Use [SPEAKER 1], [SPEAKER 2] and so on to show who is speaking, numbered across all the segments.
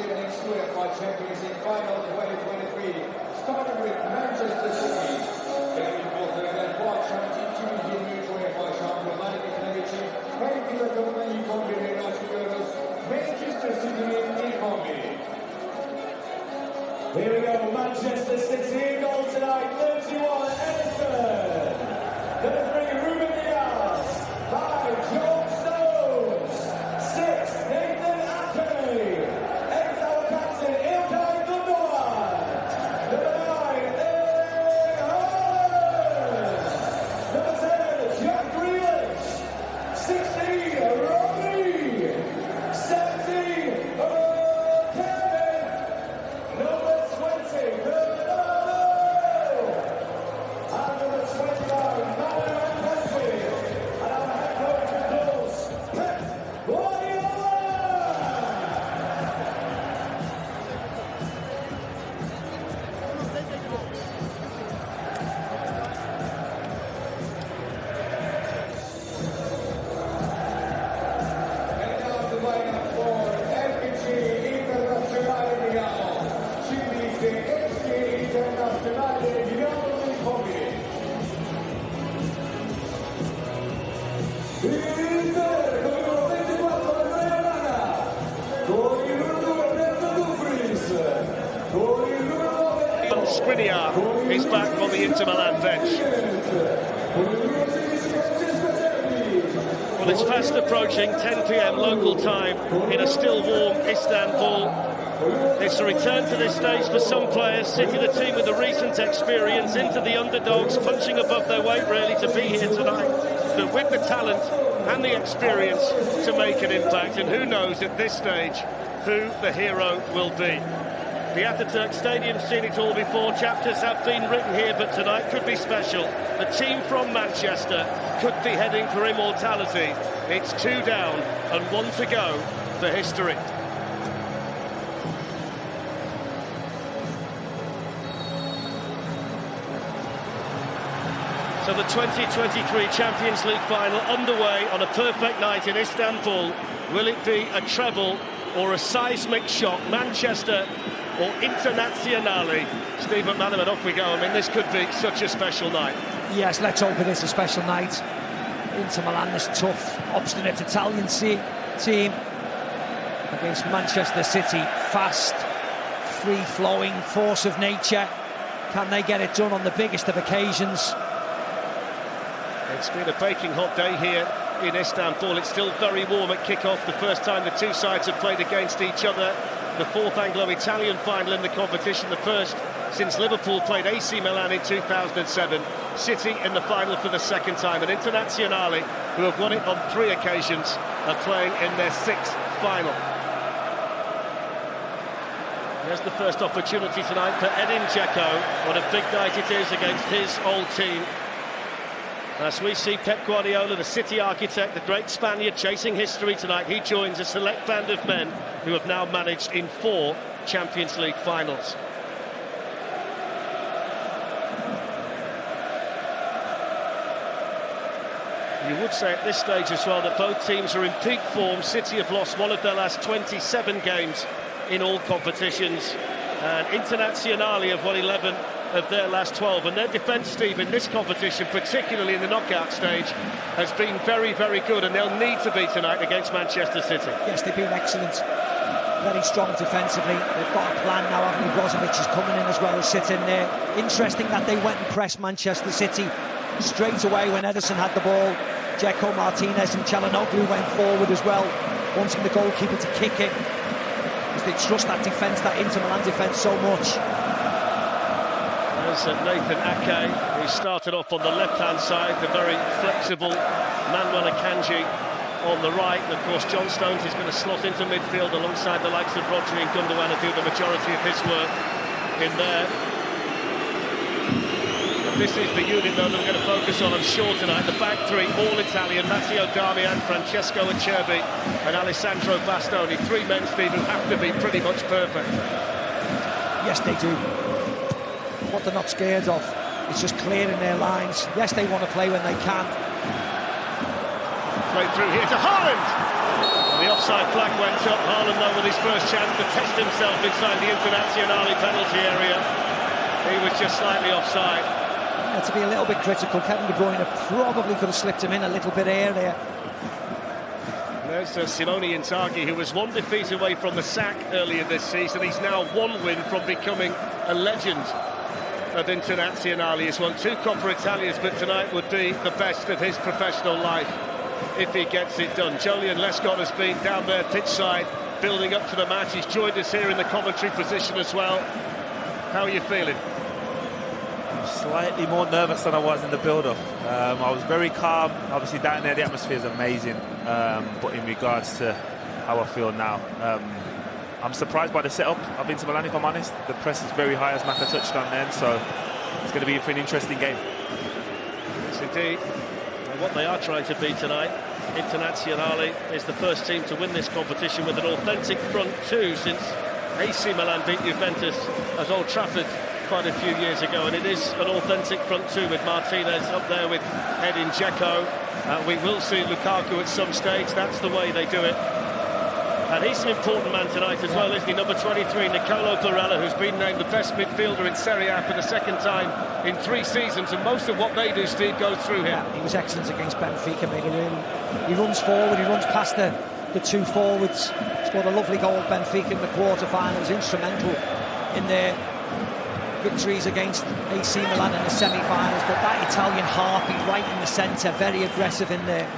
[SPEAKER 1] see the next UEFA Champions League final 2023, starting with Manchester City. Belediye'nin bu akşamki 2023 UEFA Şampiyonlar Ligi'ne geçip her iki takımın ilk 11'lerini açıklıyoruz. Manchester City'nin ilk 11'i.
[SPEAKER 2] Here we go, Manchester City goal tonight, 31 Edison. Number 3, Ruben Diaz. 5, John Stones. 6, Nathan Ake. 8, our captain, Ilkay Gundogan. Number 9, Erling Haaland. Number 10, Jack Grealish. 16, Rodri. 17, Kevin. Number 20, Ronaldo. And number 29, and our head coach, of course, Pep Guardiola.
[SPEAKER 1] And now the lineup for FC Internazionale Milano. Şimdi ise FC Internazionale Milano'nun ilk 11'i.
[SPEAKER 2] Inter, con il numero 24, Andrea Nana. Con il numero 2, Renzo Dumfries. Con il numero 9,
[SPEAKER 3] Skriniar is back on the Inter Milan bench.
[SPEAKER 2] con il numero 16, Francesco Cagey.
[SPEAKER 3] Well, it's fast approaching 10 p.m. local time in a still warm Istanbul. It's a return to this stage for some players. City, the team with the recent experience, into the underdogs, punching above their weight really to be here tonight. But with the talent and the experience to make an impact, and who knows at this stage who the hero will be. The Atatürk Stadium's seen it all before. Chapters have been written here, but tonight could be special. The team from Manchester could be heading for immortality. It's 2 down and 1 to go for history. So the 2023 Champions League final underway on a perfect night in Istanbul. Will it be a treble or a seismic shock? Manchester or Internazionale? Steve McManaman, off we go. I mean, this could be such a special night.
[SPEAKER 4] Yes, let's hope it is a special night. Inter Milan, this tough, obstinate Italian team against Manchester City. Fast, free-flowing force of nature. Can they get it done on the biggest of occasions?
[SPEAKER 3] It's been a baking hot day here in Istanbul. It's still very warm at kickoff. The first time the two sides have played against each other. The 4th Anglo-Italian final in the competition, the first since Liverpool played AC Milan in 2007. City in the final for the 2nd time, and Internazionale, who have won it on 3 occasions, are playing in their 6th final. There's the first opportunity tonight for Edin Dzeko. What a big night it is against his old team. As we see Pep Guardiola, the City architect, the great Spaniard, chasing history tonight. He joins a select band of men who have now managed in 4 Champions League finals. You would say at this stage as well that both teams are in peak form. City have lost one of their last 27 games in all competitions, and Internazionale have won 11 of their last 12, and their defence, Steve, in this competition, particularly in the knockout stage, has been very, very good, and they'll need to be tonight against Manchester City.
[SPEAKER 4] Yes, they've been excellent. Very strong defensively. They've got a plan now, haven't they? Brozovic is coming in as well as sitting there. Interesting that they went and pressed Manchester City straight away when Edison had the ball. Dzeko, Martinez and Çalhanoğlu went forward as well, wanting the goalkeeper to kick it, because they trust that defence, that Inter Milan defence, so much.
[SPEAKER 3] There's Nathan Ake, who started off on the left-hand side, the very flexible Manuel Cagey on the right. And of course, John Stones is going to slot into midfield alongside the likes of Rodri and Gundogan, and do the majority of his work in there. And this is the unit, though, that we're going to focus on, I'm sure, tonight. The back three, all Italian: Matteo Darmian, Francesco Acerbi and Alessandro Bastoni. 3 men, Steve, who have to be pretty much perfect.
[SPEAKER 4] Yes, they do. What they're not scared of is just clearing their lines. Yes, they want to play when they can.
[SPEAKER 3] Play through here to Haaland. The offside flag went up. Haaland, though, with his first chance to test himself inside the Internazionale penalty area. He was just slightly offside.
[SPEAKER 4] Yeah, to be a little bit critical, Kevin De Bruyne probably could have slipped him in a little bit earlier.
[SPEAKER 3] There's Simone Inzaghi, who was one defeat away from the sack earlier this season. He's now one win from becoming a legend of Internazionale. He's won 2 Coppa Italias, but tonight would be the best of his professional life if he gets it done. Julian Lescott has been down there pitch side, building up to the match. He's joined us here in the commentary position as well. How are you feeling?
[SPEAKER 5] I'm slightly more nervous than I was in the build-up. I was very calm. Obviously down there the atmosphere is amazing, but in regards to how I feel now, I'm surprised by the setup of Inter Milan, if I'm honest. The press is very high, as Maka touched on then, so it's going to be an interesting game.
[SPEAKER 3] Yes, indeed. And what they are trying to be tonight, Internazionale is the first team to win this competition with an authentic front two since AC Milan beat Juventus at Old Trafford quite a few years ago, and it is an authentic front two with Martinez up there with Edin Dzeko. We will see Lukaku at some stage. That's the way they do it. And he's an important man tonight as well, isn't he? Number 23, Nicolo Barella, who's been named the best midfielder in Serie A for the second time in 3 seasons, and most of what they do, Steve, goes through him.
[SPEAKER 4] Yeah, he was excellent against Benfica, made a really... He runs forward, he runs past the 2 forwards, scored a lovely goal at Benfica in the quarter-finals, instrumental in their victories against AC Milan in the semi-finals. But that Italian harpy right in the centre, very aggressive in there.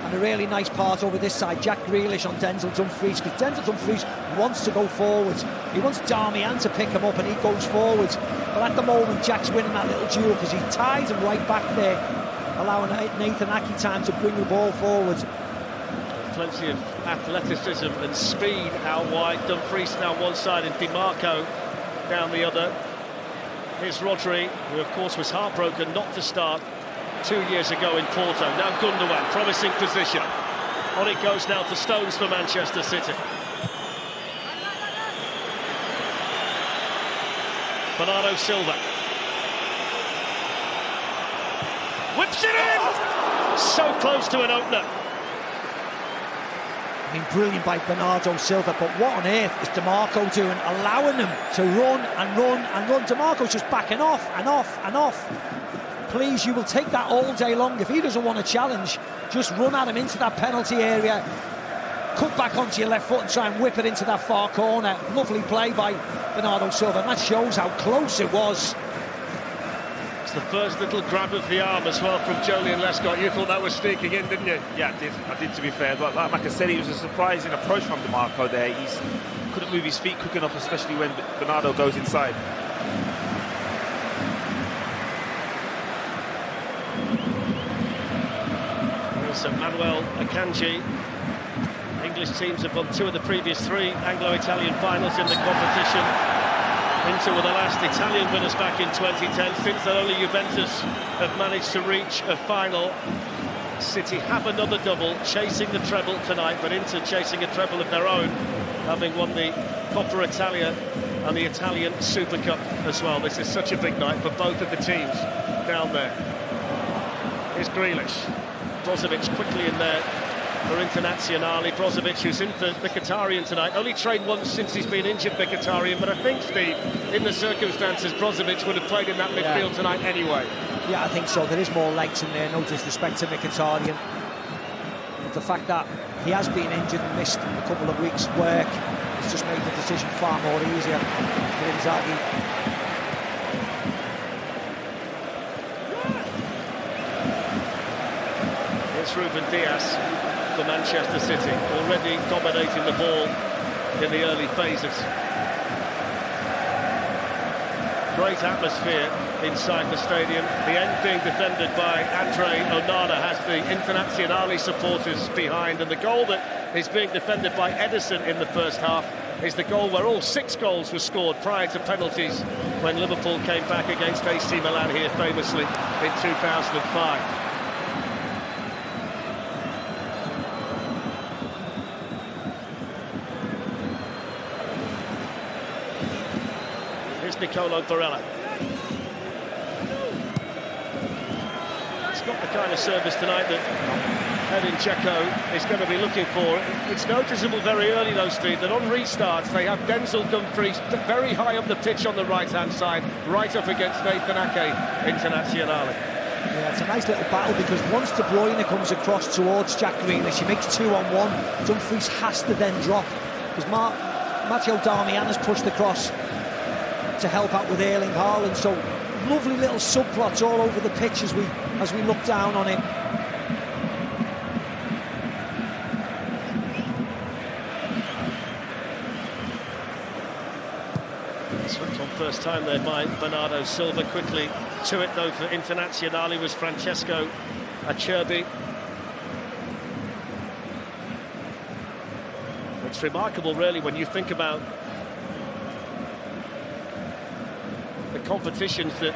[SPEAKER 4] And a really nice part over this side, Jack Grealish on Denzel Dumfries, because Denzel Dumfries wants to go forwards. He wants Darmian to pick him up and he goes forwards. But at the moment, Jack's winning that little duel because he ties him right back there, allowing Nathan Ake time to bring the ball forward.
[SPEAKER 3] Plenty of athleticism and speed out wide. Dumfries down one side and DiMarco down the other. Here's Rodri, who of course was heartbroken not to start 2 years ago in Porto. Now Gundogan, promising position. On it goes now to Stones for Manchester City. Bernardo Silva. Whips it in! So close to an opener.
[SPEAKER 4] I mean, brilliant by Bernardo Silva, but what on earth is DiMarco doing? Allowing them to run and run and run. DiMarco's just backing off and off and off. Please, you will take that all day long. If he doesn't want a challenge, just run at him into that penalty area, cut back onto your left foot and try and whip it into that far corner. Lovely play by Bernardo Silva, and that shows how close it was.
[SPEAKER 3] It's the first little grab of the arm as well from Julian Lescott. You thought that was sneaking in, didn't you?
[SPEAKER 5] Yeah, I did to be fair, but like I said, it was a surprising approach from DiMarco there. He couldn't move his feet quick enough, especially when Bernardo goes inside.
[SPEAKER 3] Manuel Akanji. English teams have won 2 of the previous 3 Anglo-Italian finals in the competition. Inter were the last Italian winners back in 2010. Since then, only Juventus have managed to reach a final. City have another double, chasing the treble tonight, but Inter chasing a treble of their own, having won the Coppa Italia and the Italian Super Cup as well. This is such a big night for both of the teams down there. Here's Grealish. Brozovic quickly in there for Internazionale. Brozovic, who's in for Mkhitaryan tonight, only trained once since he's been injured, Mkhitaryan, but I think, Steve, in the circumstances, Brozovic would have played in that midfield tonight anyway. Yeah,
[SPEAKER 4] I think so. There is more legs in there, no disrespect to Mkhitaryan. But the fact that he has been injured and missed a couple of weeks' work has just made the decision far more easier for Inzaghi.
[SPEAKER 3] Ruben Dias for Manchester City, already dominating the ball in the early phases. Great atmosphere inside the stadium. The end being defended by Andre Onana, has the Internazionale supporters behind, and the goal that is being defended by Edison in the first half is the goal where all 6 goals were scored prior to penalties when Liverpool came back against AC Milan here famously in 2005. Nicolo Barella. It's not the kind of service tonight that Edin Dzeko is going to be looking for. It's noticeable very early, though, Steve, that on restarts they have Denzel Dumfries very high up the pitch on the right-hand side, right up against Nathan Ake, Internazionale.
[SPEAKER 4] Yeah, it's a nice little battle, because once De Bruyne comes across towards Jack Grealish, he makes 2-on-1. Dumfries has to then drop, because Matteo Darmian has pushed across to help out with Erling Haaland. So lovely little subplots all over the pitch as we look down on it.
[SPEAKER 3] Slipped on first time there by Bernardo Silva. Quickly to it though for Internazionale was Francesco Acerbi. It's remarkable really when you think about the competitions that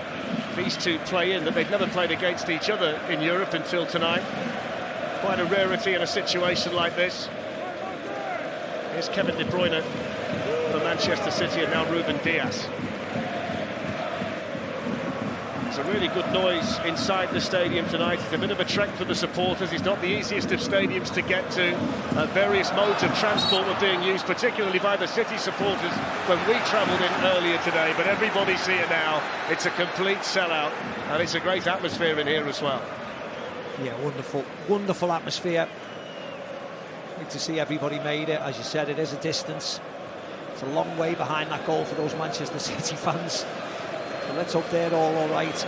[SPEAKER 3] these two play in, that they've never played against each other in Europe until tonight. Quite a rarity in a situation like this. Here's Kevin De Bruyne for Manchester City, and now Ruben Dias. It's a really good noise inside the stadium tonight. It's a bit of a trek for the supporters. It's not the easiest of stadiums to get to. Various modes of transport were being used, particularly by the City supporters when we travelled in earlier today, but everybody's here now. It's a complete sellout, and it's a great atmosphere in here as well.
[SPEAKER 4] Yeah, wonderful, wonderful atmosphere. Good to see everybody made it. As you said, it is a distance. It's a long way behind that goal for those Manchester City fans. So let's hope they're all right.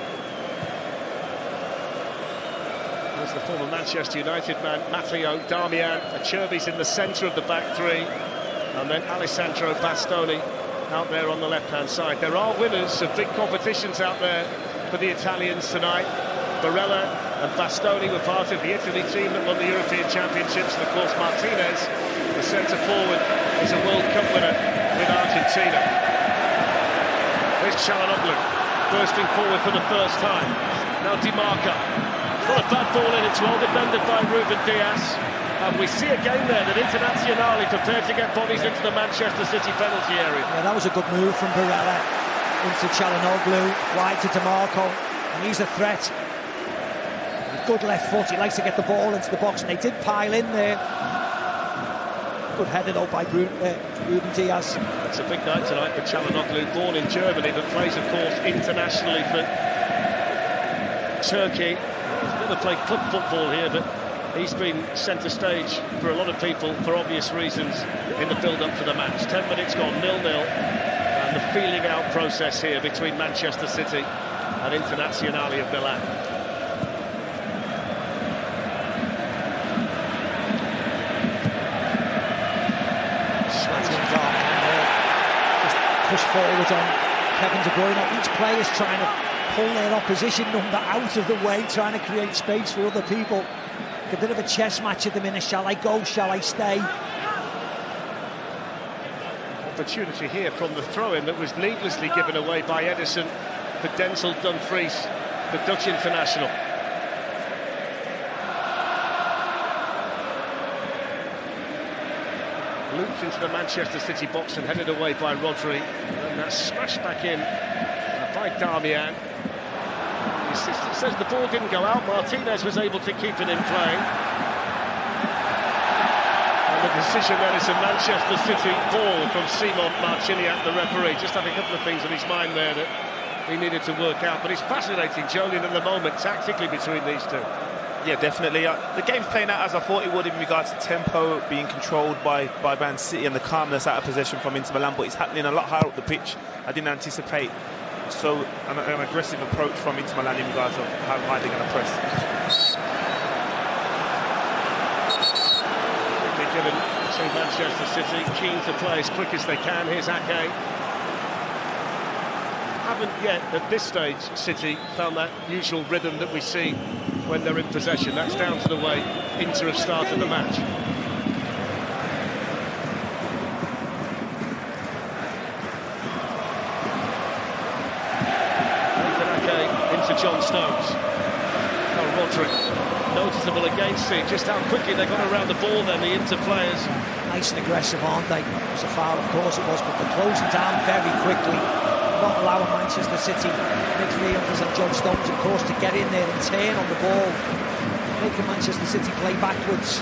[SPEAKER 3] There's the former Manchester United man, Matteo Darmian. Acerbi's in the centre of the back three. And then Alessandro Bastoni out there on the left-hand side. There are winners of big competitions out there for the Italians tonight. Barella and Bastoni were part of the Italy team that won the European Championships. And of course Martinez, the centre-forward, is a World Cup winner with Argentina. Here's Çalhanoğlu bursting forward for the first time. Now Di Marco. Not a bad ball in, it's well defended by Ruben Dias. And we see again there that Internazionale prepared to get bodies into the Manchester City penalty area.
[SPEAKER 4] Yeah, that was a good move from Barella into Çalhanoğlu, wide to Di Marco, and he's a threat. Good left foot, he likes to get the ball into the box, and they did pile in there. Good header though by Ruben Dias.
[SPEAKER 3] It's a big night tonight for Çalhanoğlu, born in Germany but plays of course internationally for Turkey. He's never played club football here, but he's been centre stage for a lot of people for obvious reasons in the build-up to the match. 10 minutes gone, 0-0, and the feeling out process here between Manchester City and Internazionale of Milan.
[SPEAKER 4] Push forward on Kevin De Bruyne. Each player's trying to pull their opposition number out of the way, trying to create space for other people. A bit of a chess match at the minute. Shall I go? Shall I stay?
[SPEAKER 3] Opportunity here from the throw-in that was needlessly given away by Edison for Denzel Dumfries, the Dutch international. Looped into the Manchester City box and headed away by Rodri, and that's smashed back in by Darmian. The assistant says the ball didn't go out. Martinez was able to keep it in play. And the decision then is a Manchester City ball from Simon Marciniak, the referee. Just had a couple of things on his mind there that he needed to work out. But it's fascinating, Jolien, at the moment, tactically between these two.
[SPEAKER 5] Yeah, definitely. The game's playing out as I thought it would in regards to tempo, being controlled by Man City, and the calmness out of possession from Inter Milan, but it's happening a lot higher up the pitch. I didn't anticipate an aggressive approach from Inter Milan in regards of how high they're going to press.
[SPEAKER 3] Quickly given to Manchester City, keen to play as quick as they can. Here's Ake. Haven't yet, at this stage, City found that usual rhythm that we see when they're in possession. That's down to the way Inter have started the match. Into John Stones. Oh, Rodri. Noticeable again, see just how quickly they got around the ball then, the Inter players.
[SPEAKER 4] Nice and aggressive, aren't they? It was a foul, of course it was, but they're closing down very quickly. Not allowing Manchester City midfielders and John Stones, of course, to get in there and turn on the ball. making Manchester City play backwards.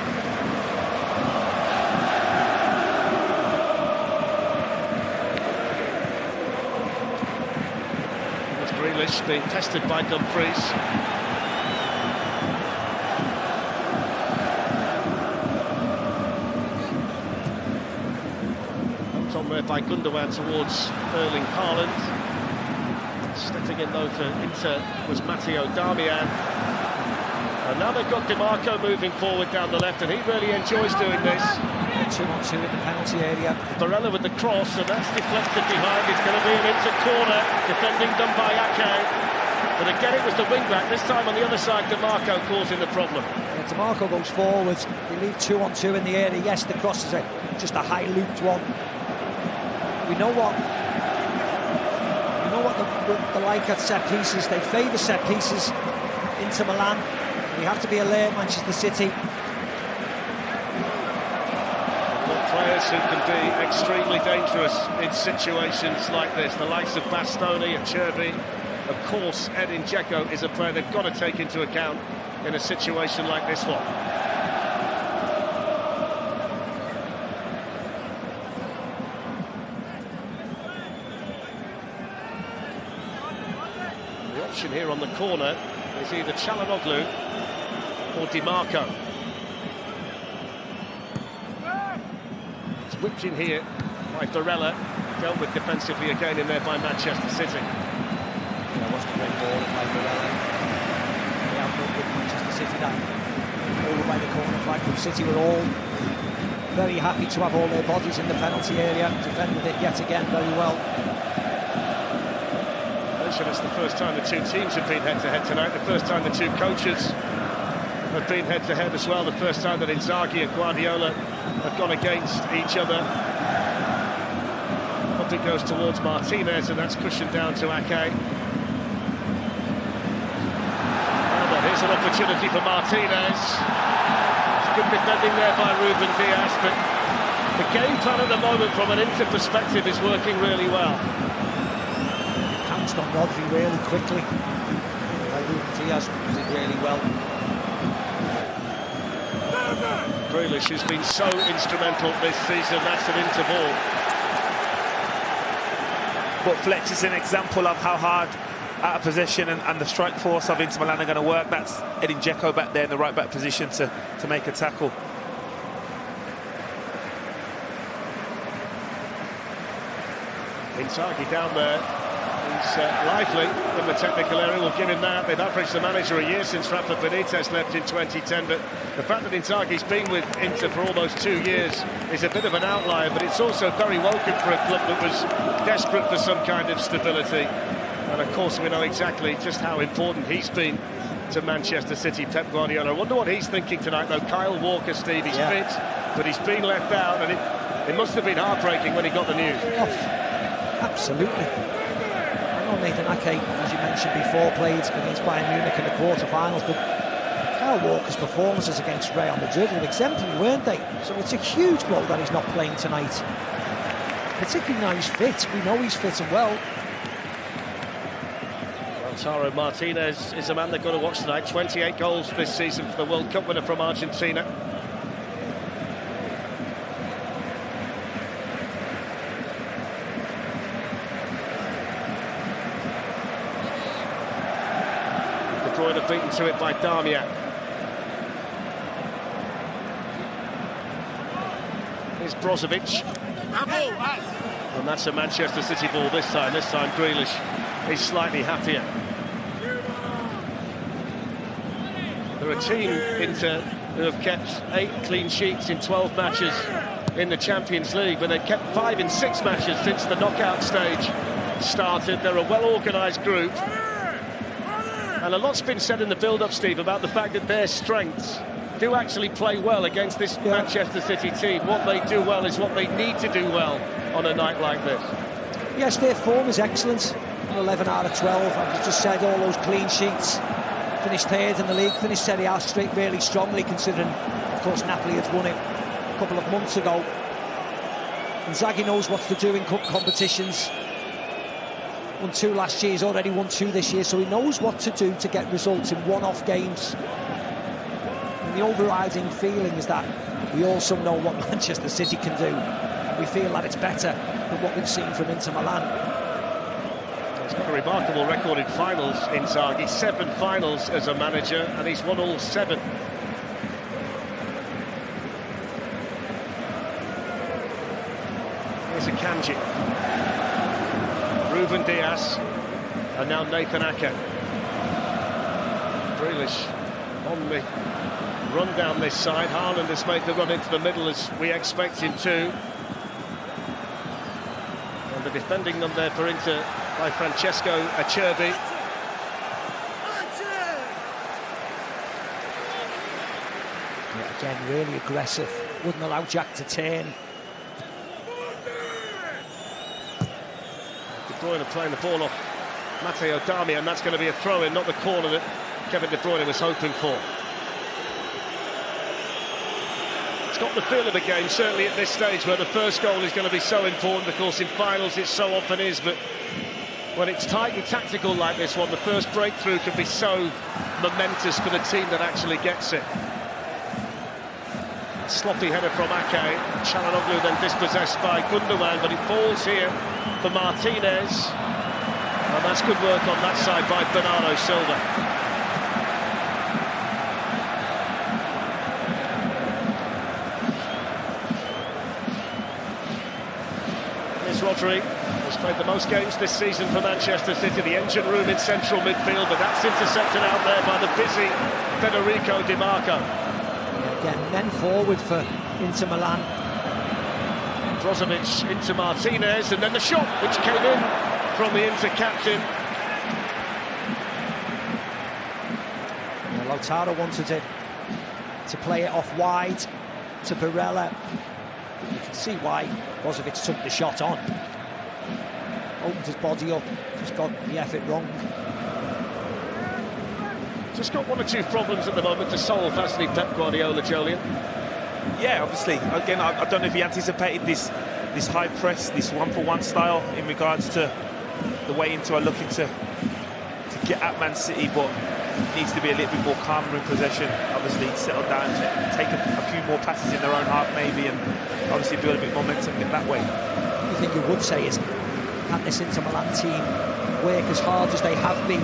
[SPEAKER 3] It's Grealish being tested by Dumfries. Comes on there by Gundogan towards Erling Haaland. Stepping in though for Inter was Matteo Darmian. And now they've got DiMarco moving forward down the left, and he really enjoys doing this.
[SPEAKER 4] 2-on-2 in the penalty area.
[SPEAKER 3] Barella with the cross, and that's deflected behind. It's going to be an Inter corner, defending done by Ake. But again, it was the wing-back. This time on the other side, DiMarco causing the problem.
[SPEAKER 4] Yeah, DiMarco goes forward. They leave 2-on-2 in the area. Yes, the cross is just a high-looped one. We know what the like at set pieces. They favour set pieces into Milan. We have to be alert, Manchester City.
[SPEAKER 3] Got players who can be extremely dangerous in situations like this. The likes of Bastoni and Cherby. Of course, Edin Dzeko is a player they've got to take into account in a situation like this one. The option here on the corner is either Çalhanoğlu or DiMarco. It's whipped in here by Barella, dealt with defensively again in there by Manchester City.
[SPEAKER 4] That wasn't a great ball by Barella. They outnumbered Manchester City down over by the corner flag. But City were all very happy to have all their bodies in the penalty area, defended it yet again very well.
[SPEAKER 3] It's the first time the two teams have been head-to-head tonight, the first time the two coaches have been head-to-head as well, the first time that Inzaghi and Guardiola have gone against each other. Up it goes towards Martinez, and that's cushioned down to Ake. And here's an opportunity for Martinez. It's good defending there by Ruben Dias, but the game plan at the moment from an Inter perspective is working really well.
[SPEAKER 4] On Rodri really quickly. Diaz did really well.
[SPEAKER 3] Grealish, who's been so instrumental this season, that's an Inter ball.
[SPEAKER 5] But Fletch is an example of how hard out of position and the strike force of Inter Milan are going to work. That's Edin Dzeko back there in the right back position to make a tackle.
[SPEAKER 3] Inzaghi down there. He's lively in the technical area, we'll give him that. They've averaged the manager a year since Rafa Benitez left in 2010, but the fact that Inzaghi's been with Inter for almost 2 years is a bit of an outlier, but it's also very welcome for a club that was desperate for some kind of stability. And of course we know exactly just how important he's been to Manchester City, Pep Guardiola. I wonder what he's thinking tonight though. Kyle Walker, Steve, he's fit, but he's been left out, and it must have been heartbreaking when he got the news.
[SPEAKER 4] Oh, absolutely. Nathan Ake, as you mentioned before, played against Bayern Munich in the quarter-finals, but Kyle Walker's performances against Real Madrid were exemplary, weren't they? So it's a huge blow that he's not playing tonight, particularly now he's fit. We know he's fit and well.
[SPEAKER 3] Lautaro Martinez is a man they've got to watch tonight. 28 goals this season for the World Cup winner from Argentina. Bruyne beaten to it by Darmian. Here's Brozovic. And that's a Manchester City ball this time. This time Grealish is slightly happier. They're a team, Inter, who have kept 8 clean sheets in 12 matches in the Champions League, but they've kept 5 in 6 matches since the knockout stage started. They're a well-organised group. And a lot's been said in the build-up, Steve, about the fact that their strengths do actually play well against this Manchester City team. What they do well is what they need to do well on a night like this.
[SPEAKER 4] Yes, their form is excellent. 11 out of 12, I've just said, all those clean sheets. Finished third in the league, finished Serie A straight really strongly, considering, of course, Napoli had won it a couple of months ago. Inzaghi knows what to do in cup competitions. Won 2 last year, he's already won 2 this year, so he knows what to do to get results in one-off games. the overriding feeling is that we also know what Manchester City can do. We feel that it's better than what we've seen from Inter Milan.
[SPEAKER 3] He's got a remarkable record in finals in Cagey. 7 finals as a manager, and he's won all 7. Here's a Cagey. Ruben Diaz, and now Nathan Ake. Grealish on the run down this side. Haaland has made the run into the middle as we expect him to. And the defending them there for Inter by Francesco Acerbi.
[SPEAKER 4] Yeah, again, really aggressive. Wouldn't allow Jack to turn.
[SPEAKER 3] De Bruyne playing the ball off Matteo Darmian, and that's going to be a throw-in, not the corner that Kevin De Bruyne was hoping for. It's got the feel of a game, certainly at this stage, where the first goal is going to be so important. Of course, in finals it so often is, but when it's tight and tactical like this one, the first breakthrough can be so momentous for the team that actually gets it. Sloppy header from Ake. Çalhanoğlu then dispossessed by Gundogan, but it falls here for Martinez. And that's good work on that side by Bernardo Silva. Here's Rodri, who's played the most games this season for Manchester City, the engine room in central midfield, but that's intercepted out there by the busy Federico Di Marco.
[SPEAKER 4] Again, men forward for Inter Milan.
[SPEAKER 3] Brozovic into Martinez, and then the shot, which came in from the Inter captain.
[SPEAKER 4] Yeah, Lautaro wanted to play it off wide to Barella. You can see why Brozovic took the shot on. Opened his body up, just got the effort wrong.
[SPEAKER 3] Just got 1 or 2 problems at the moment to solve, hasn't he, Pep Guardiola, Jolien?
[SPEAKER 5] Yeah, obviously. Again, I don't know if he anticipated this high press, this 1-for-1 style in regards to the way Inter are looking to get at Man City, but needs to be a little bit more calmer in possession. Obviously, settle down, take a few more passes in their own half maybe, and obviously build a bit more momentum in that way.
[SPEAKER 4] The thing you would say is, can this Inter Milan team work as hard as they have been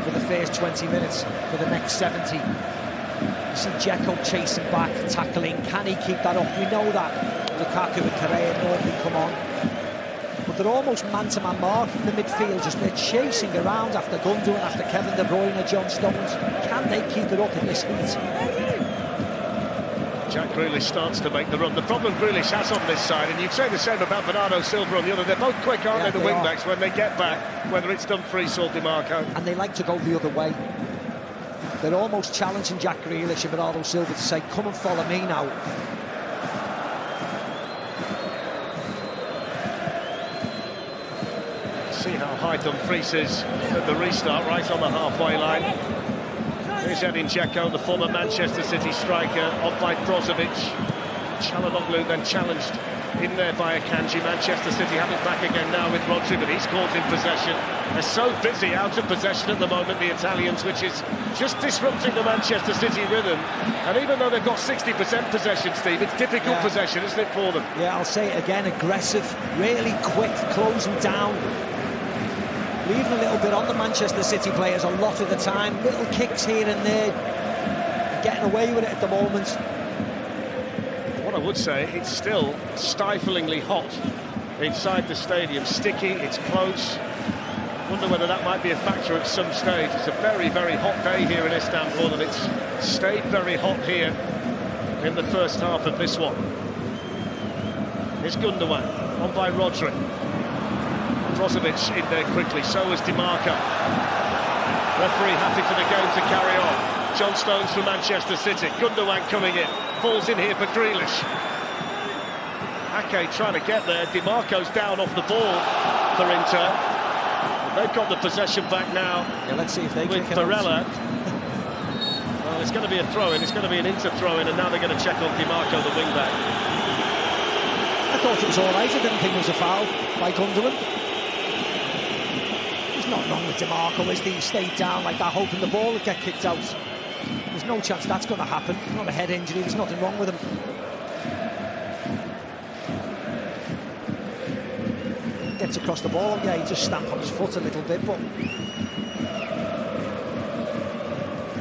[SPEAKER 4] for the first 20 minutes for the next 70? You see Dzeko chasing back, tackling. Can he keep that up? We know that Lukaku and Correa normally come on, but they're almost man-to-man marking the midfielders. They're chasing around after Gundogan, after Kevin De Bruyne, John Stones. Can they keep it up in this heat?
[SPEAKER 3] Jack Grealish starts to make the run. The problem Grealish has on this side, and you'd say the same about Bernardo Silva on the other, they're both quick, aren't they, the wing-backs, when they get back, whether it's Dumfries or Di Marco. And
[SPEAKER 4] they like to go the other way. They're almost challenging Jack Grealish and Bernardo Silva to say, come and follow me now.
[SPEAKER 3] See how high Dumfries is at the restart, right on the halfway line. Here's Edin Dzeko, the former Manchester City striker, up by Brozovic. Çalhanoğlu then challenged in there by a Cagey. Manchester City have it back again now with Rodri, but he's caught in possession. They're so busy out of possession at the moment, the Italians, which is just disrupting the Manchester City rhythm. And even though they've got 60% possession, Steve, it's difficult possession, isn't it, for them?
[SPEAKER 4] Yeah, I'll say it again, aggressive, really quick, closing down. Leaving a little bit on the Manchester City players a lot of the time. Little kicks here and there. Getting away with it at the moment.
[SPEAKER 3] What I would say, it's still stiflingly hot inside the stadium. Sticky, it's close. Wonder whether that might be a factor at some stage. It's a very, very hot day here in Istanbul, and it's stayed very hot here in the first half of this one. Here's Gundogan, on by Rodri. Brozovic in there quickly, so is Di Marco. Referee happy for the game to carry on. John Stones for Manchester City. Gundogan coming in, falls in here for Grealish. Ake trying to get there. Di Marco's down off the ball for Inter. They've got the possession back now.
[SPEAKER 4] Yeah, let's see if they
[SPEAKER 3] with Barella. Well, it's going to be a throw-in. It's going to be an Inter throw-in, and now they're going to check on Di Marco, the wing-back.
[SPEAKER 4] I thought it was all right. I didn't think it was a foul by Gundogan. Not wrong with Di Marco as he stayed down like that, hoping the ball would get kicked out. There's no chance that's going to happen. Not a head injury, there's nothing wrong with him. Gets across the ball, yeah, he just stamped on his foot a little bit, but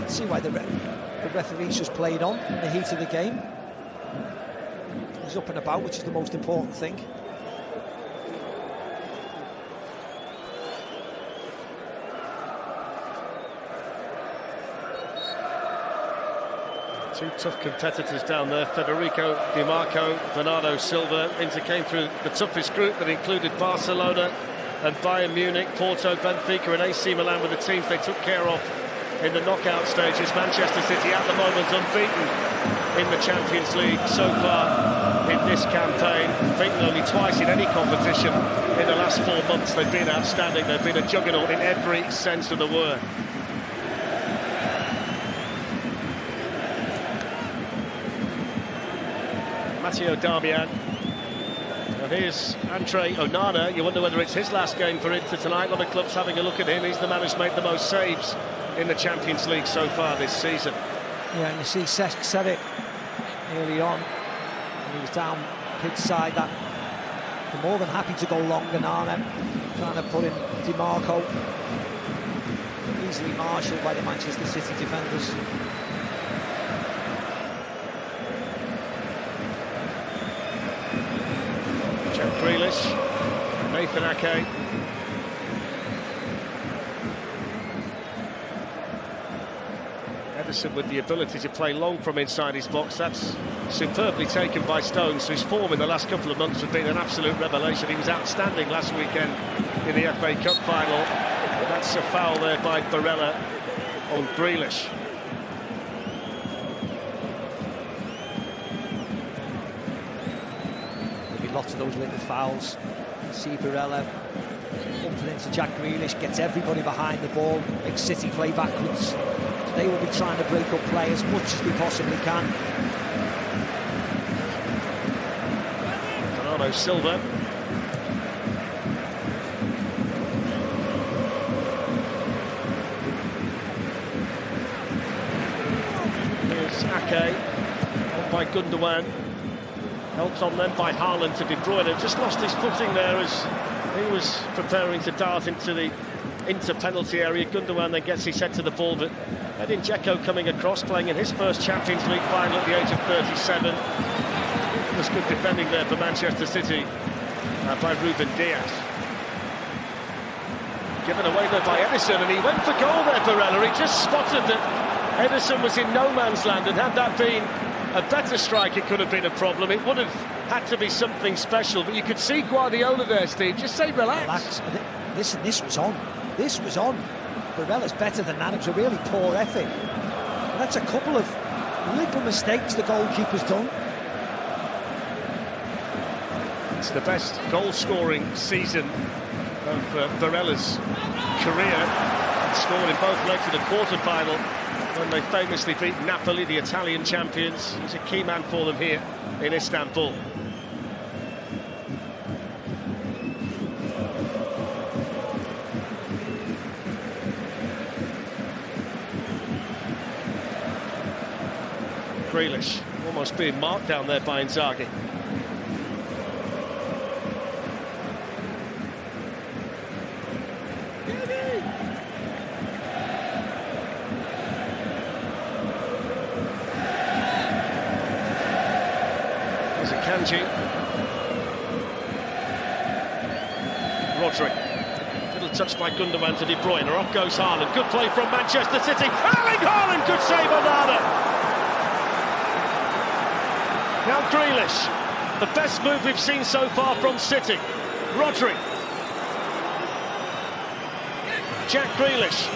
[SPEAKER 4] see why the referee's just played on in the heat of the game. He's up and about, which is the most important thing.
[SPEAKER 3] Two tough competitors down there, Federico Di Marco, Bernardo Silva. Inter came through the toughest group that included Barcelona and Bayern Munich, Porto, Benfica and AC Milan were the teams they took care of in the knockout stages. Manchester City at the moment unbeaten in the Champions League so far in this campaign, beaten only twice in any competition in the last 4 months. They've been outstanding, they've been a juggernaut in every sense of the word. Matteo Darmian. And here's Andre Onana. You wonder whether it's his last game for Inter tonight. A lot of clubs having a look at him. He's the man who's made the most saves in the Champions League so far this season.
[SPEAKER 4] Yeah, and you see Cesc said it early on when he was down pitch side that they're more than happy to go long Onana, trying to put in Di Marco. Easily marshalled by the Manchester City defenders.
[SPEAKER 3] Jack Grealish, Nathan Ake. Edison with the ability to play long from inside his box. That's superbly taken by Stones, whose form in the last couple of months has been an absolute revelation. He was outstanding last weekend in the FA Cup final. That's a foul there by Barella on Grealish.
[SPEAKER 4] Lots of those little fouls. See Barella bumping into Jack Grealish, gets everybody behind the ball, makes City play backwards. So they will be trying to break up play as much as they possibly can.
[SPEAKER 3] Bernardo Silva. Here's Ake, on by Gundogan. Helped on then by Haaland to De Bruyne. Just lost his footing there as he was preparing to dart into the Inter penalty area. Gundogan then gets his head to the ball, but Edin Dzeko coming across, playing in his first Champions League final at the age of 37. It was good defending there for Manchester City by Ruben Dias. Given away there by Edison, and he went for goal there, Barella. He just spotted that Edison was in no man's land, and had that been a better strike, it could have been a problem. It would have had to be something special, but you could see Guardiola there, Steve. Just say relax.
[SPEAKER 4] Listen, this was on. This was on. Barella's better than that. It was a really poor effort. And that's a couple of little mistakes the goalkeeper's done.
[SPEAKER 3] It's the best goal-scoring season of Barella's career. He scored in both legs of the quarter-final when they famously beat Napoli, the Italian champions. He's a key man for them here in Istanbul. Grealish almost being marked down there by Inzaghi. Cagey. Rodri. Little touch by Gundogan to De Bruyne. Off goes Haaland. Good play from Manchester City. Erling Haaland, good save on Nana. Now Grealish. The best move we've seen so far from City. Rodri. Jack Grealish.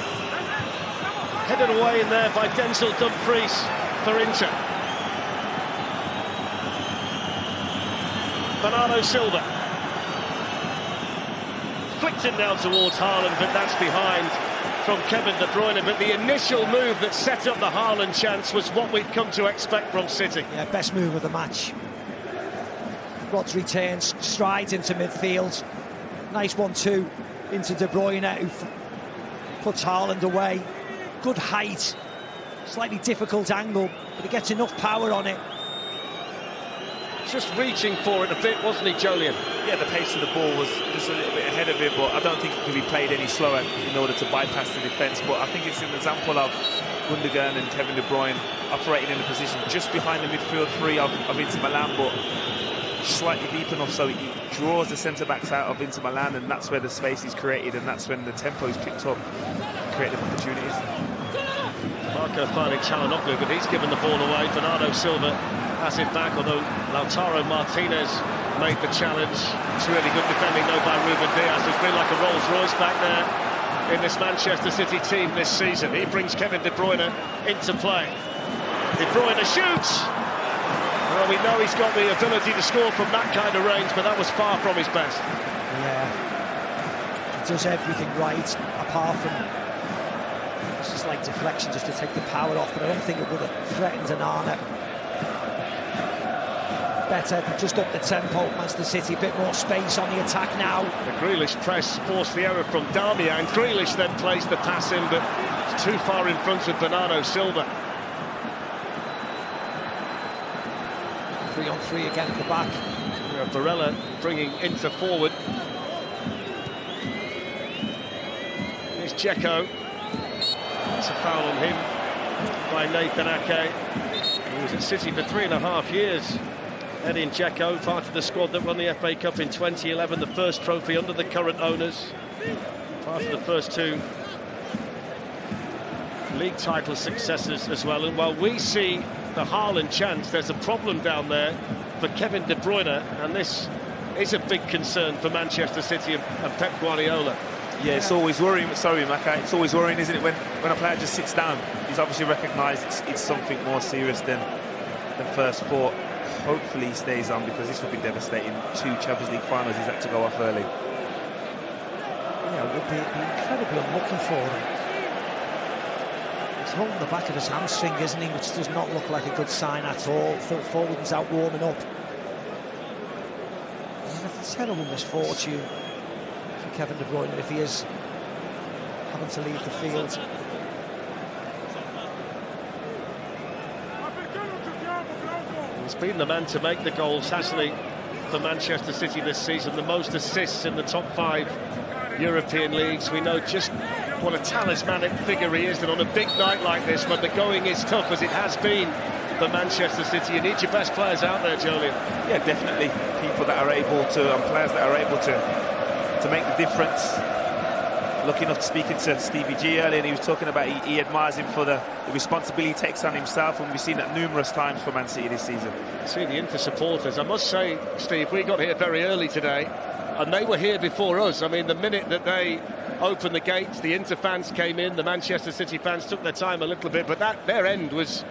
[SPEAKER 3] Headed away in there by Denzel Dumfries for Inter. Bernardo Silva. Flicked it now towards Haaland, but that's behind from Kevin De Bruyne. But the initial move that set up the Haaland chance was what we've come to expect from City.
[SPEAKER 4] Yeah, best move of the match. Rodri turns, strides into midfield. Nice 1-2 into De Bruyne, who puts Haaland away. Good height. Slightly difficult angle, but he gets enough power on it.
[SPEAKER 3] Just reaching for it a bit, wasn't he, Jolien?
[SPEAKER 5] Yeah, the pace of the ball was just a little bit ahead of him, but I don't think it could be played any slower in order to bypass the defence. But I think it's an example of Gundogan and Kevin De Bruyne operating in a position just behind the midfield three of Inter Milan, but slightly deep enough so he draws the centre-backs out of Inter Milan, and that's where the space is created, and that's when the tempo is picked up and creating opportunities.
[SPEAKER 3] Marco finding Çalhanoğlu, but he's given the ball away. Bernardo Silva has it back, although Lautaro Martinez made the challenge. It's really good defending, though, by Ruben Dias. There's been like a Rolls-Royce back there in this Manchester City team this season. He brings Kevin De Bruyne into play. De Bruyne shoots! Well, we know he's got the ability to score from that kind of range, but that was far from his best.
[SPEAKER 4] Yeah, he does everything right, apart from it's just like deflection, just to take the power off, but I don't think it would have threatened Onana. Better, just up the tempo, Manchester City, a bit more space on the attack now.
[SPEAKER 3] The Grealish press forced the error from Darmian. Grealish then plays the pass in, but it's too far in front of Bernardo Silva.
[SPEAKER 4] 3-on-3 again at the back.
[SPEAKER 3] Barella bringing Inter forward. Here's Dzeko. It's a foul on him by Nathan Ake. He was at City for 3.5 years. Edin Dzeko, part of the squad that won the FA Cup in 2011, the first trophy under the current owners. Part of the first 2 league title successes as well. And while we see the Haaland chance, there's a problem down there for Kevin De Bruyne, and this is a big concern for Manchester City and Pep Guardiola.
[SPEAKER 5] Yeah, it's always worrying. Sorry, Maka, it's always worrying, isn't it, when a player just sits down? He's obviously recognised it's something more serious than first thought. Hopefully he stays on, because this would be devastating. 2 Champions League finals, he's had to go off early.
[SPEAKER 4] Yeah, it would be incredibly unlucky for him. He's holding the back of his hamstring, isn't he, which does not look like a good sign at all. Phil Foden's out warming up. And it's a terrible misfortune for Kevin De Bruyne if he is having to leave the field.
[SPEAKER 3] He's been the man to make the goals, hasn't he, for Manchester City this season? The most assists in the top 5 European leagues. We know just what a talismanic figure he is, and on a big night like this, when the going is tough, as it has been for Manchester City, you need your best players out there, Jolien.
[SPEAKER 5] Yeah, definitely. People that are able to, and players that are able to make the difference. Lucky enough to speaking to Stevie G earlier, and he was talking about he admires him for the responsibility he takes on himself, and we've seen that numerous times for Man City this season.
[SPEAKER 3] See the Inter supporters. I must say, Steve, we got here very early today, and they were here before us. I mean, the minute that they opened the gates, the Inter fans came in, the Manchester City fans took their time a little bit, but their end was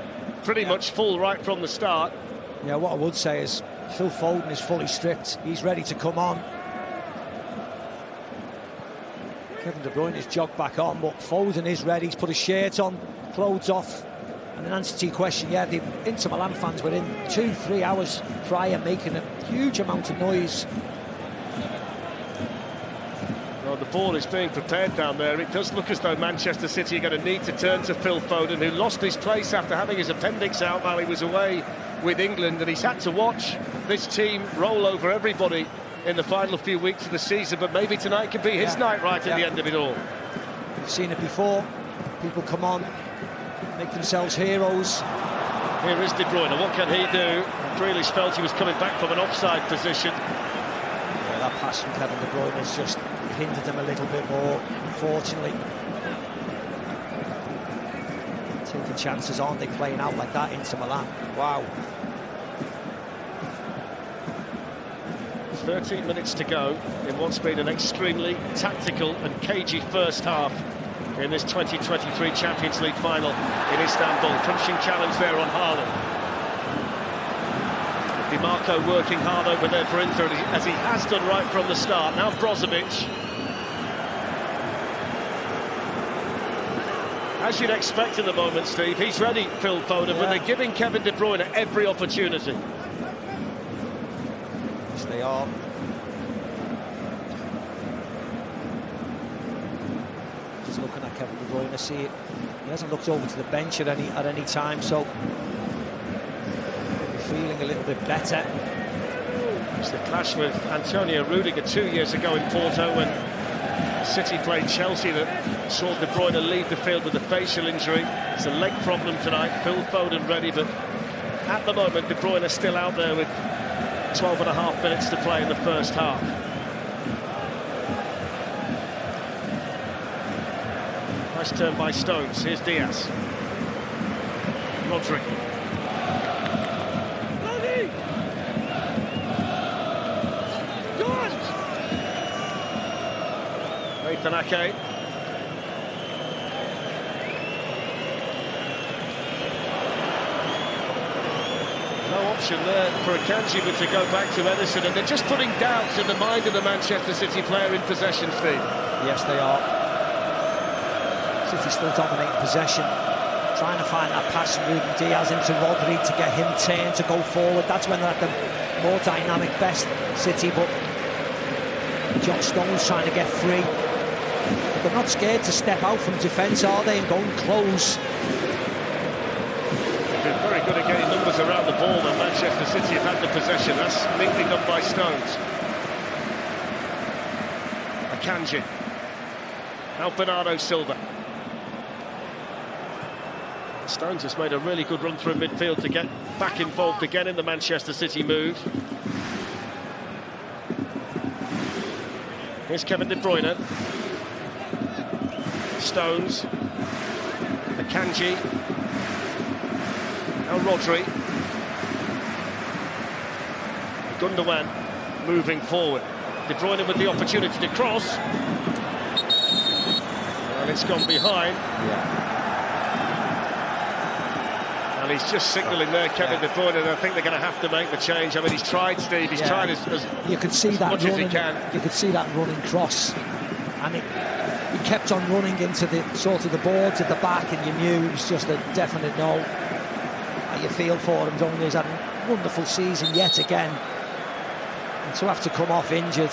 [SPEAKER 3] pretty much full right from the start.
[SPEAKER 4] Yeah, what I would say is Phil Foden is fully stripped. He's ready to come on. Kevin De Bruyne is jogged back on, but Foden is ready. He's put his shirt on, clothes off. And in answer to your question, yeah, the Inter Milan fans were in 2-3 hours prior, making a huge amount of noise.
[SPEAKER 3] Well, the ball is being prepared down there. It does look as though Manchester City are going to need to turn to Phil Foden, who lost his place after having his appendix out while he was away with England, and he's had to watch this team roll over everybody in the final few weeks of the season, but maybe tonight could be his night right at the end of it all.
[SPEAKER 4] We've seen it before. People come on, make themselves heroes.
[SPEAKER 3] Here is De Bruyne. What can he do? Grealish felt he was coming back from an offside position.
[SPEAKER 4] Yeah, that pass from Kevin De Bruyne has just hindered him a little bit more, unfortunately. Taking chances, aren't they, playing out like that into Milan? Wow.
[SPEAKER 3] 13 minutes to go in what's been an extremely tactical and cagey first half in this 2023 Champions League final in Istanbul. Crunching challenge there on Haaland. Di Marco working hard over there for Inter, as he has done right from the start. Now Brozovic. As you'd expect in the moment, Steve, he's ready, Phil Foden, but they're giving Kevin De Bruyne every opportunity.
[SPEAKER 4] Yes, they are. Just look looking at Kevin De Bruyne. See it. He hasn't looked over to the bench at any time, so feeling a little bit better.
[SPEAKER 3] It's the clash with Antonio Rudiger 2 years ago in Porto when City played Chelsea that saw De Bruyne leave the field with a facial injury. It's a leg problem tonight. Phil Foden ready, but at the moment De Bruyne is still out there with 12.5 minutes to play in the first half. Nice turn by Stones. Here's Diaz. Rodri. Ake. No option there for Cagey but to go back to Edison, and they're just putting doubts in the mind of the Manchester City player in possession, Steve.
[SPEAKER 4] Yes, they are. City still dominating possession, trying to find that pass from Ruben Diaz into Rodri to get him turned to go forward. That's when they're at the more dynamic best, City, but John Stones trying to get free. They're not scared to step out from defence, are they, and go and close.
[SPEAKER 3] They've been very good at getting numbers around the ball, and Manchester City have had the possession. That's neatly done by Stones. Akanji. Now Bernardo Silva. Stones has made a really good run through midfield to get back involved again in the Manchester City move. Here's Kevin De Bruyne. Stones, Akanji, now Rodri, Gundogan moving forward. De Bruyne with the opportunity to cross, and it's gone behind. And he's just signalling there, Kevin De Bruyne, and I think they're going to have to make the change. I mean, he's tried, Steve. He's tried as
[SPEAKER 4] you could see that
[SPEAKER 3] much
[SPEAKER 4] running,
[SPEAKER 3] as he can.
[SPEAKER 4] You could see that running cross, and he kept on running into the sort of the boards at the back, and you knew it was just a definite no. And you feel for him, don't you? He's had a wonderful season yet again, and to have to come off injured.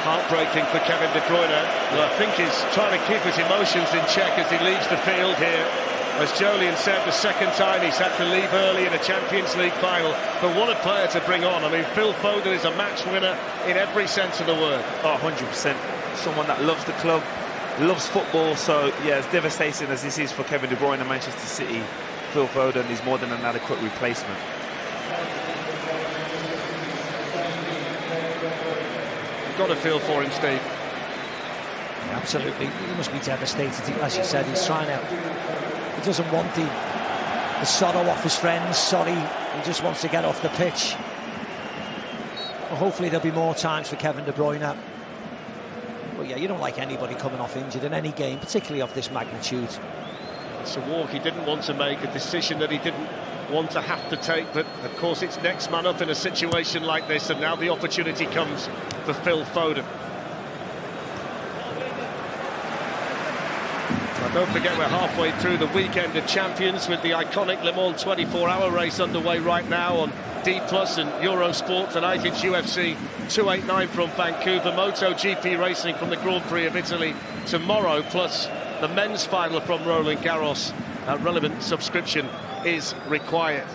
[SPEAKER 3] Heartbreaking for Kevin De Bruyne, who I think is trying to keep his emotions in check as he leaves the field here. As Jolien said, the second time he's had to leave early in a Champions League final. But what a player to bring on. I mean, Phil Foden is a match winner in every sense of the word.
[SPEAKER 5] Oh, 100%. Someone that loves the club, loves football. So, yeah, as devastating as this is for Kevin De Bruyne and Manchester City, Phil Foden is more than an adequate replacement.
[SPEAKER 3] You've got to feel for him, Steve.
[SPEAKER 4] Yeah, absolutely. He must be devastated. As you said, he's trying to... He doesn't want the sorrow off his friends. Sorry, he just wants to get off the pitch. Well, hopefully there'll be more times for Kevin De Bruyne. But yeah, you don't like anybody coming off injured in any game, particularly of this magnitude.
[SPEAKER 3] It's a walk he didn't want to make, a decision that he didn't want to have to take, but of course it's next man up in a situation like this, and now the opportunity comes for Phil Foden. Don't forget, we're halfway through the weekend of champions with the iconic Le Mans 24-hour race underway right now on D+ and Eurosport. Tonight it's UFC 289 from Vancouver, MotoGP racing from the Grand Prix of Italy tomorrow, plus the men's final from Roland Garros. A relevant subscription is required.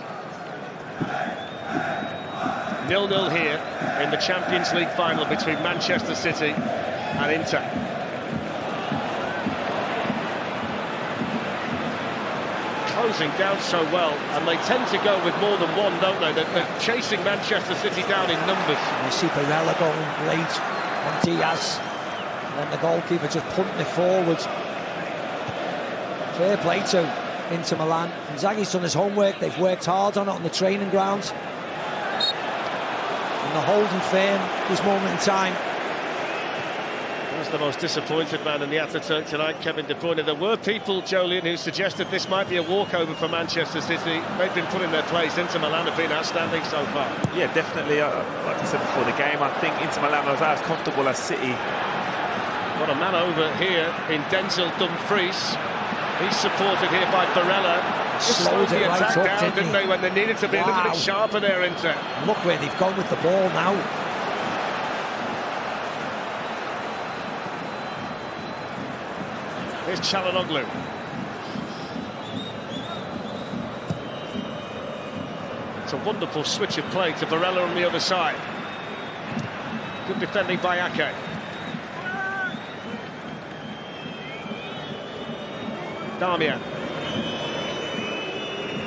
[SPEAKER 3] 0-0 here in the Champions League final between Manchester City and Inter. Closing down so well, and they tend to go with more than one, don't they? They're chasing Manchester City down in numbers.
[SPEAKER 4] And you see Barella going late on Diaz, and then the goalkeeper just punting it forward. Fair play to Inter Milan. Inzaghi's done his homework. They've worked hard on it on the training ground, and they're holding firm this moment in time.
[SPEAKER 3] The most disappointed man in the Atatürk tonight, Kevin De Bruyne. There were people, Jolien, who suggested this might be a walkover for Manchester City. They've been put in their place. Inter Milan have been outstanding so far.
[SPEAKER 5] Yeah, definitely. Like I said before the game, I think Inter Milan was as comfortable as City.
[SPEAKER 3] Got a man over here in Denzel Dumfries. He's supported here by Barella. Just slowed the attack right down, didn't they, when they needed to be a little bit sharper there, Inter.
[SPEAKER 4] Look where they've gone with the ball now.
[SPEAKER 3] Here's Çalhanoğlu. It's a wonderful switch of play to Barella on the other side. Good defending by Ake. Damian.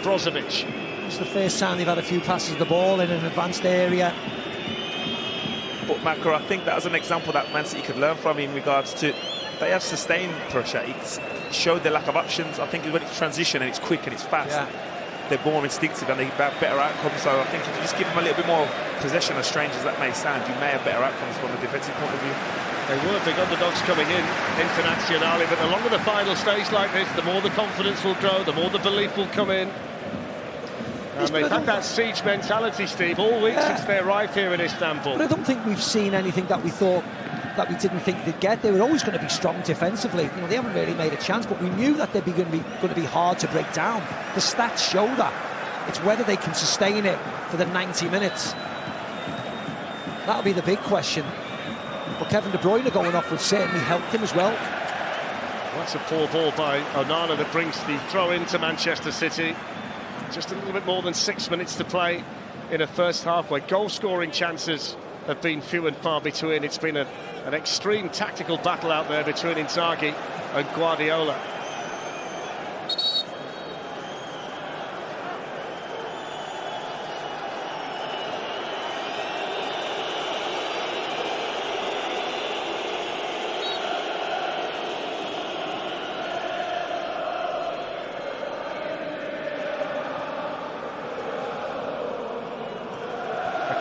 [SPEAKER 3] Brozovic.
[SPEAKER 4] It's the first time they've had a few passes of the ball in an advanced area.
[SPEAKER 5] But Macro, I think that was an example that Man City could learn from in regards to they have sustained pressure. It showed their lack of options. I think when it's transition and it's quick and it's fast, they're more instinctive and they have better outcomes. So I think if you just give them a little bit more possession, as strange as that may sound, you may have better outcomes from a defensive point of view.
[SPEAKER 3] They were big underdogs coming in internationally, but the longer the final stage like this, the more the confidence will grow, the more the belief will come in. And they've had that siege mentality, Steve, all week since they arrived here in Istanbul.
[SPEAKER 4] But I don't think we've seen anything that we thought that we didn't think they'd get. They were always going to be strong defensively. You know, they haven't really made a chance, but we knew that they'd be going to be hard to break down. The stats show that. It's whether they can sustain it for the 90 minutes. That'll be the big question. But Kevin De Bruyne going off would certainly help him as well.
[SPEAKER 3] That's a poor ball by Onana that brings the throw into Manchester City. Just a little bit more than 6 minutes to play in a first half where goal-scoring chances have been few and far between. It's been an extreme tactical battle out there between Inzaghi and Guardiola.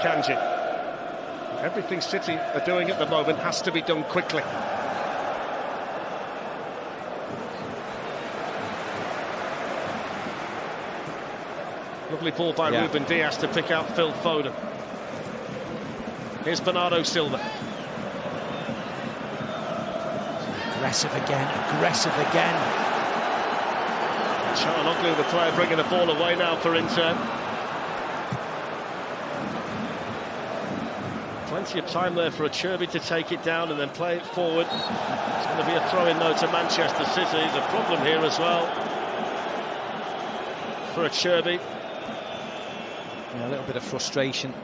[SPEAKER 3] Cagey. Everything City are doing at the moment has to be done quickly. Lovely ball by Ruben Dias to pick out Phil Foden. Here's Bernardo Silva.
[SPEAKER 4] Aggressive again.
[SPEAKER 3] Çalhanoğlu, the player, bringing the ball away now for Inter. Plenty of time there for Acerbi to take it down and then play it forward. It's going to be a throw-in though to Manchester City. There's a problem here as well for Acerbi.
[SPEAKER 4] Yeah, a little bit of frustration.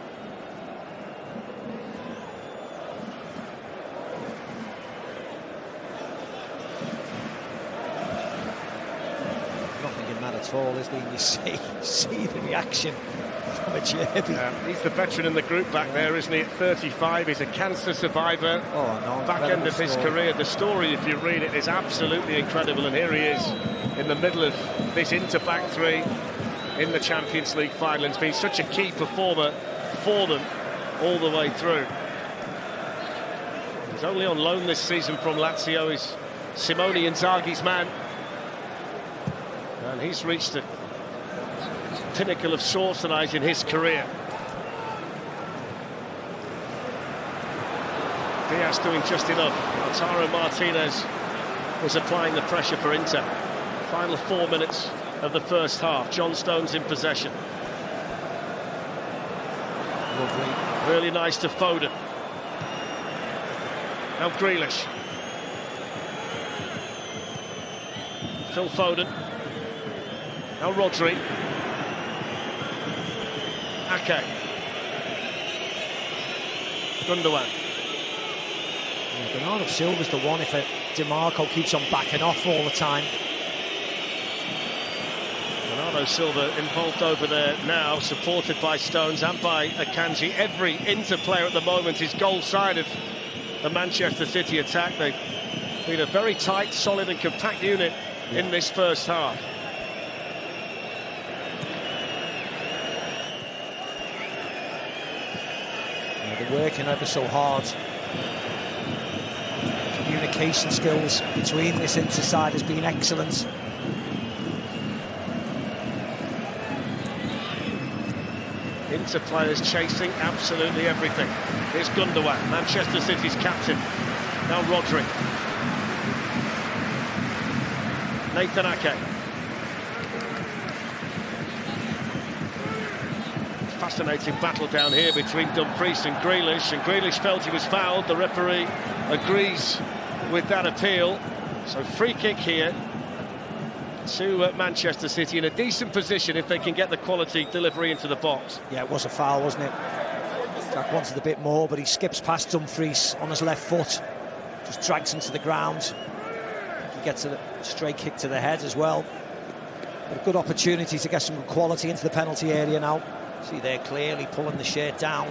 [SPEAKER 4] Nothing in that at all, is there? You see the reaction from Acerbi.
[SPEAKER 3] He's the veteran in the group back there, isn't he? At 35, he's a cancer survivor. Back end of his career. The story, if you read it, is absolutely incredible. And here he is in the middle of this Inter back three in the Champions League final. He's been such a key performer for them all the way through. He's only on loan this season from Lazio. He's Simone Inzaghi's man. And he's reached the pinnacle of sorts tonight in his career. Diaz doing just enough. Lautaro Martinez was applying the pressure for Inter. Final 4 minutes of the first half. John Stones in possession. Rodri. Really nice to Foden. Now Grealish. Phil Foden. Now Rodri. Ake. Gundogan.
[SPEAKER 4] Bernardo Silva's the one if DiMarco keeps on backing off all the time.
[SPEAKER 3] Bernardo Silva involved over there now, supported by Stones and by Akanji. Every Inter player at the moment is goal side of the Manchester City attack. They've been a very tight, solid and compact unit in this first half.
[SPEAKER 4] They're working ever so hard. Communication skills between this Inter side has been excellent.
[SPEAKER 3] Inter players chasing absolutely everything. Here's Gundogan, Manchester City's captain. Now Rodri. Nathan Ake. Fascinating battle down here between Dumfries and Grealish. And Grealish felt he was fouled. The referee agrees with that appeal. So free kick here to Manchester City, in a decent position if they can get the quality delivery into the box.
[SPEAKER 4] Yeah, it was a foul, wasn't it? Jack wanted a bit more, but he skips past Dumfries on his left foot, just drags him to the ground. He gets a straight kick to the head as well. But a good opportunity to get some good quality into the penalty area now. See, they're clearly pulling the shirt down.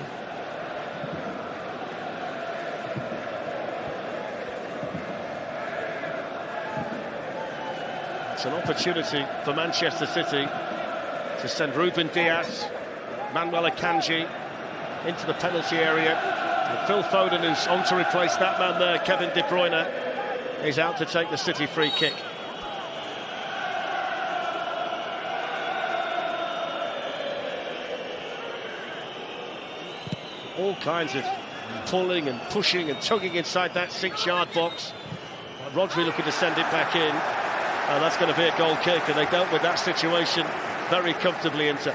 [SPEAKER 3] It's an opportunity for Manchester City to send Ruben Dias, Manuel Akanji into the penalty area. And Phil Foden, who's on to replace that man there, Kevin De Bruyne, is out to take the City free kick. All kinds of pulling and pushing and tugging inside that 6-yard box. Rodri looking to send it back in. And that's going to be a goal kick, and they dealt with that situation very comfortably, Inter.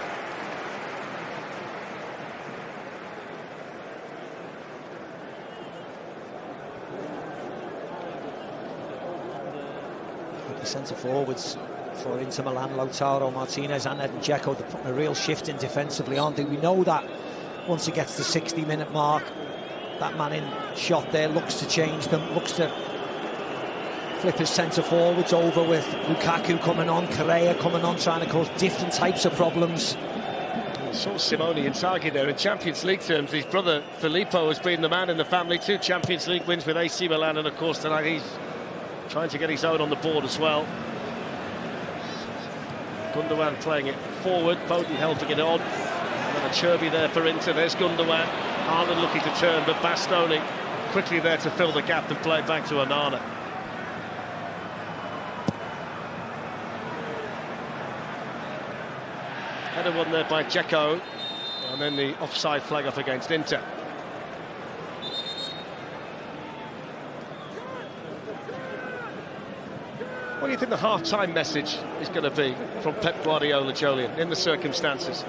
[SPEAKER 4] The centre forwards for Inter Milan, Lautaro Martinez and Edin Dzeko, they're putting a real shift in defensively, aren't they? We know that once it gets to the 60-minute mark, that man in shot there looks to change them, looks to flip his centre forwards over, with Lukaku coming on, Correa coming on, trying to cause different types of problems.
[SPEAKER 3] Saw Simone Inzaghi there in Champions League terms. His brother Filippo has been the man in the family. 2 Champions League wins with AC Milan, and of course tonight he's trying to get his own on the board as well. Gundogan playing it forward, Foden helping it on. Another Cherby there for Inter. There's Gundogan. Haaland looking to turn, but Bastoni quickly there to fill the gap and play it back to Onana. Header one there by Dzeko, and then the offside flag up against Inter. What do you think the half-time message is going to be from Pep Guardiola, Jolien, in the circumstances?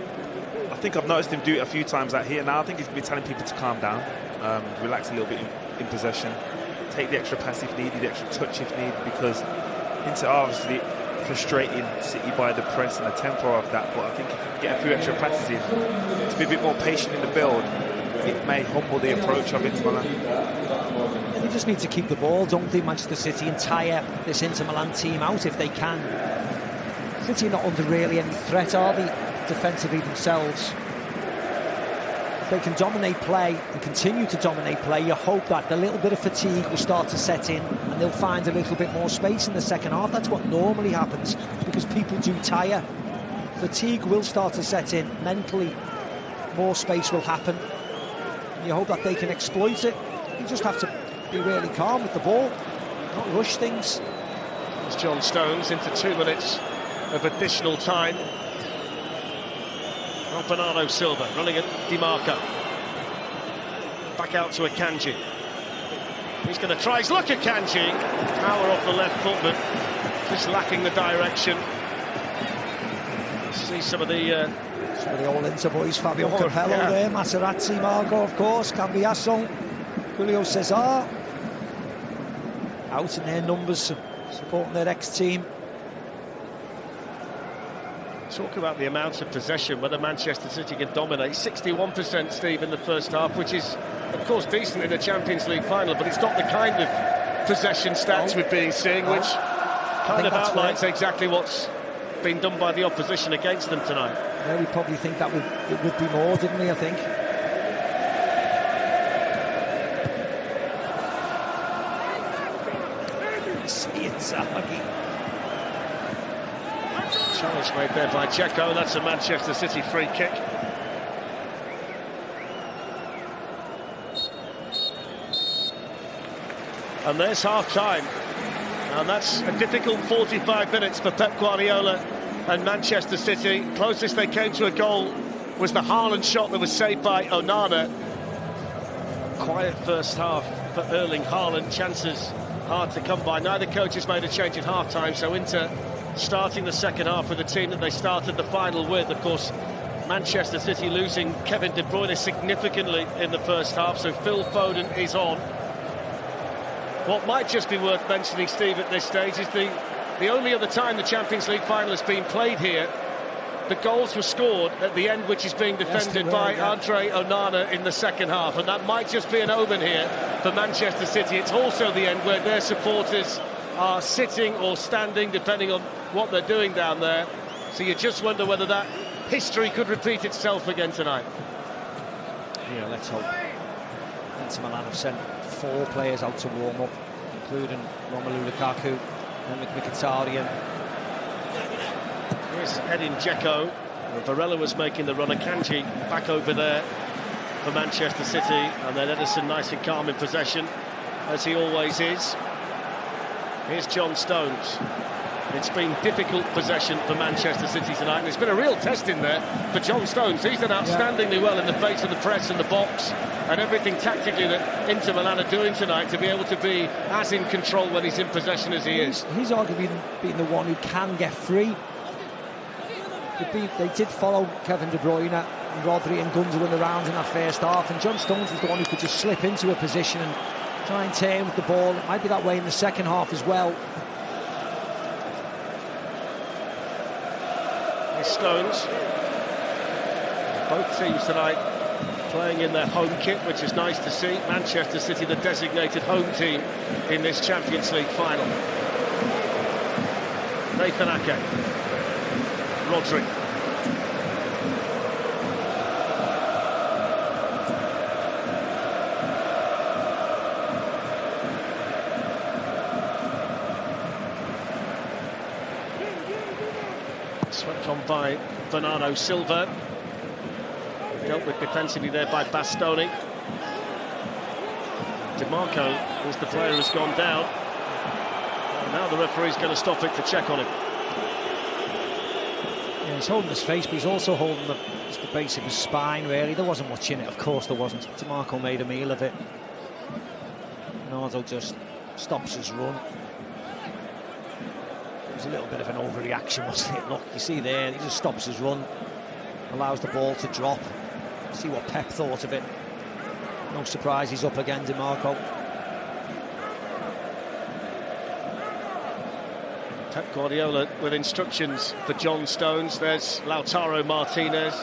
[SPEAKER 5] I think I've noticed him do it a few times out here now. I think he's going to be telling people to calm down, relax a little bit in possession, take the extra pass if needed, the extra touch if needed, because Inter obviously frustrating City by the press and the tempo of that, but I think if you get a few extra passes in, to be a bit more patient in the build, it may humble the approach of Inter Milan.
[SPEAKER 4] They just need to keep the ball, don't they, Manchester City, and tire this Inter Milan team out if they can. City are not under really any threat, are they, defensively themselves? If they can dominate play and continue to dominate play, you hope that the little bit of fatigue will start to set in and they'll find a little bit more space in the second half. That's what normally happens, because people do tire. Fatigue will start to set in mentally, more space will happen, and you hope that they can exploit it. You just have to be really calm with the ball, not rush things.
[SPEAKER 3] As John Stones into 2 minutes of additional time. Bernardo Silva running at Di Marco. Back out to Akanji. He's going to try his luck at Cagey. Power off the left foot, but just lacking the direction. See some of the
[SPEAKER 4] old Inter boys, Fabio Capello there, Materazzi, Marco, of course, Cambiasso, Julio Cesar. Out in their numbers, supporting their ex-team.
[SPEAKER 3] Talk about the amount of possession, whether Manchester City can dominate. 61%, Steve, in the first half, which is, of course, decent in the Champions League final, but it's not the kind of possession stats we've been seeing, which kind of outlines exactly what's been done by the opposition against them tonight.
[SPEAKER 4] Yeah, we probably think that it would be more, didn't we, I think?
[SPEAKER 3] Challenge made there by Dzeko. That's a Manchester City free kick. And there's half-time. And that's a difficult 45 minutes for Pep Guardiola and Manchester City. Closest they came to a goal was the Haaland shot that was saved by Onana. Quiet first half for Erling Haaland. Chances hard to come by. Neither coaches made a change at half-time, so Inter starting the second half with the team that they started the final with. Of course, Manchester City losing Kevin De Bruyne significantly in the first half, so Phil Foden is on. What might just be worth mentioning, Steve, at this stage is the only other time the Champions League final has been played here, the goals were scored at the end, which is being defended by Andre Onana in the second half, and that might just be an omen here for Manchester City. It's also the end where their supporters are sitting or standing, depending on what they're doing down there. So you just wonder whether that history could repeat itself again tonight.
[SPEAKER 4] Yeah, let's hope. Inter Milan have sent 4 players out to warm up, including Romelu Lukaku and Mkhitaryan.
[SPEAKER 3] Here's Edin Dzeko. Varela was making the runner. Cagey back over there for Manchester City, and then Edison nice and calm in possession, as he always is. Here's John Stones. It's been difficult possession for Manchester City tonight, and it's been a real test in there for John Stones. He's done outstandingly well in the face of the press and the box and everything tactically that Inter Milan are doing tonight to be able to be as in control when he's in possession as he is.
[SPEAKER 4] He's arguably been the one who can get free. They did follow Kevin De Bruyne and Rodri and Gundogan around in that first half, and John Stones was the one who could just slip into a position and try and turn with the ball. It might be that way in the second half as well.
[SPEAKER 3] Stones. Both teams tonight playing in their home kit, which is nice to see. Manchester City, the designated home team in this Champions League final. Nathan Ake. Rodri. Swept on by Bernardo Silva. Dealt with defensively there by Bastoni. DiMarco is the player who's gone down. And now the referee's going to stop it to check on him.
[SPEAKER 4] Yeah, he's holding his face, but he's also holding the base of his spine, really. There wasn't much in it, of course there wasn't. DiMarco made a meal of it. Bernardo just stops his run. It was a little bit of an overreaction, wasn't it? Look, you see there, he just stops his run, allows the ball to drop. See what Pep thought of it. No surprise he's up again, DiMarco.
[SPEAKER 3] Pep Guardiola with instructions for John Stones. There's Lautaro Martinez.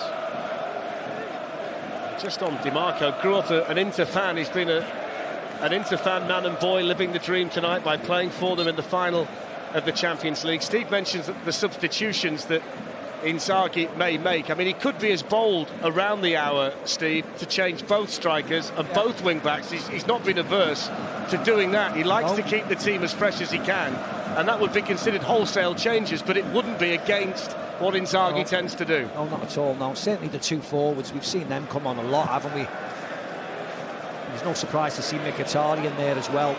[SPEAKER 3] Just on DiMarco, grew up an Inter fan. He's been an Inter fan, man and boy, living the dream tonight by playing for them in the final of the Champions League. Steve mentions the substitutions that Inzaghi may make. I mean, he could be as bold around the hour, Steve, to change both strikers and both wing-backs. He's not been averse to doing that. He likes to keep the team as fresh as he can, and that would be considered wholesale changes, but it wouldn't be against what Inzaghi tends to do.
[SPEAKER 4] No, not at all, no. Certainly the 2 forwards, we've seen them come on a lot, haven't we? There's no surprise to see Mkhitaryan there as well.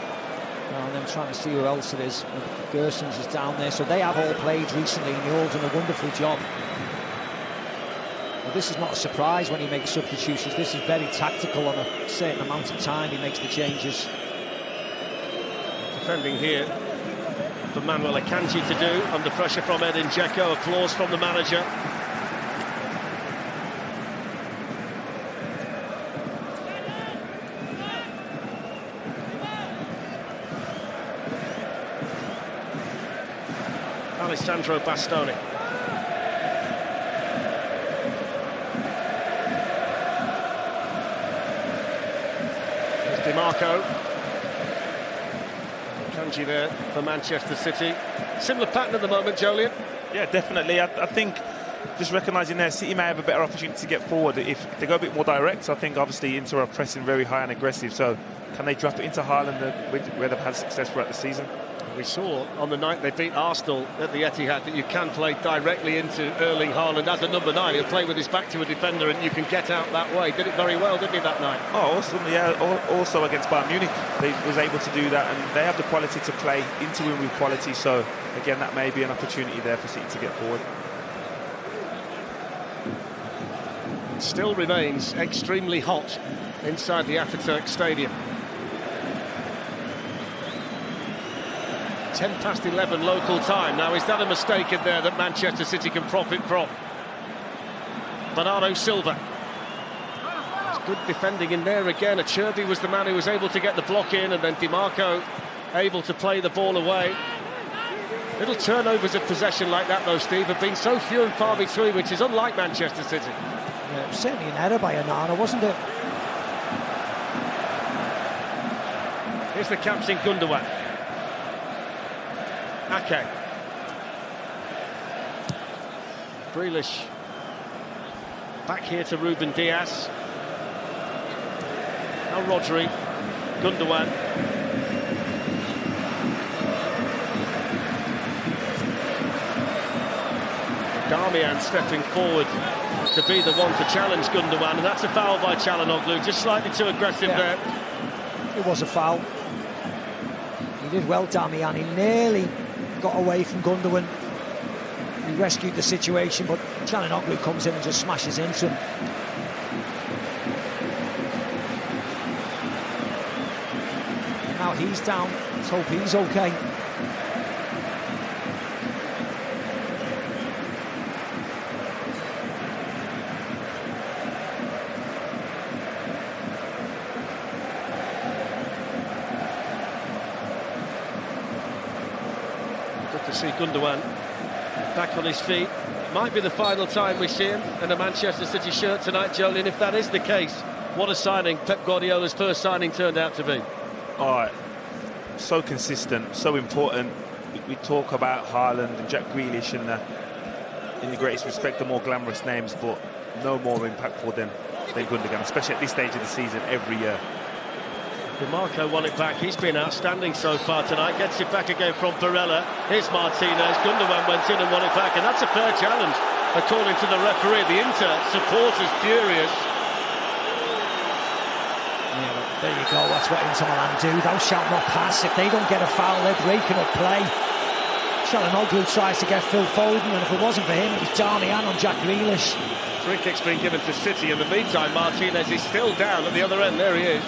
[SPEAKER 4] And then trying to see who else it is. Gersons is down there, so they have all played recently and they're all done a wonderful job. Well, this is not a surprise when he makes substitutions. This is very tactical. On a certain amount of time he makes the changes.
[SPEAKER 3] Defending here for Manuel Akanji to do, under pressure from Edin Dzeko. Applause from the manager. Alessandro Bastoni. There's DiMarco. Kanji there for Manchester City. Similar pattern at the moment, Jolien.
[SPEAKER 5] Yeah, definitely. I think just recognising there, City may have a better opportunity to get forward if they go a bit more direct. I think obviously Inter are pressing very high and aggressive, so can they drop it into Haaland where they've had success throughout the season?
[SPEAKER 3] We saw on the night they beat Arsenal at the Etihad that you can play directly into Erling Haaland as a number 9. He'll play with his back to a defender and you can get out that way. Did it very well, didn't he, that night?
[SPEAKER 5] Oh, awesome. Yeah, also against Bayern Munich, they was able to do that, and they have the quality to play into win with quality, so again, that may be an opportunity there for City to get forward.
[SPEAKER 3] It still remains extremely hot inside the Atatürk Stadium. 11:10 local time. Now, is that a mistake in there that Manchester City can profit from? Bernardo Silva. It's good defending in there again. Acerbi was the man who was able to get the block in, and then DiMarco able to play the ball away. Little turnovers of possession like that, though, Steve, have been so few and far between, which is unlike Manchester City.
[SPEAKER 4] Yeah, it was certainly an error by Onana, wasn't it?
[SPEAKER 3] Here's the captain, Gundogan. Ake. Grealish. Back here to Ruben Diaz. Now Rodri. Gundogan. Darmian stepping forward to be the one to challenge Gundogan, and that's a foul by Çalhanoğlu, just slightly too aggressive there.
[SPEAKER 4] It was a foul. He did well, Darmian. He nearly got away from Gundogan. He rescued the situation, but Çalhanoğlu comes in and just smashes into him. Now he's down. Let's hope he's okay.
[SPEAKER 3] Good to see Gundogan back on his feet. Might be the final time we see him in a Manchester City shirt tonight, Jolien. If that is the case, what a signing Pep Guardiola's first signing turned out to be.
[SPEAKER 5] Oh, so consistent, so important. We talk about Haaland and Jack Grealish in the greatest respect, the more glamorous names, but no more impactful than Gundogan, especially at this stage of the season every year.
[SPEAKER 3] DiMarco won it back. He's been outstanding so far tonight. Gets it back again from Barella. Here's Martinez. Gundogan went in and won it back, and that's a fair challenge, according to the referee. The Inter supporters furious.
[SPEAKER 4] Yeah, well, there you go. That's what Inter Milan do. Thou shalt not pass. If they don't get a foul, they're breaking up play. Çalhanoğlu tries to get Phil Foden, and if it wasn't for him, it was Darmian on Jack Grealish.
[SPEAKER 3] Free kick's been given to City. In the meantime, Martinez is still down at the other end. There he is.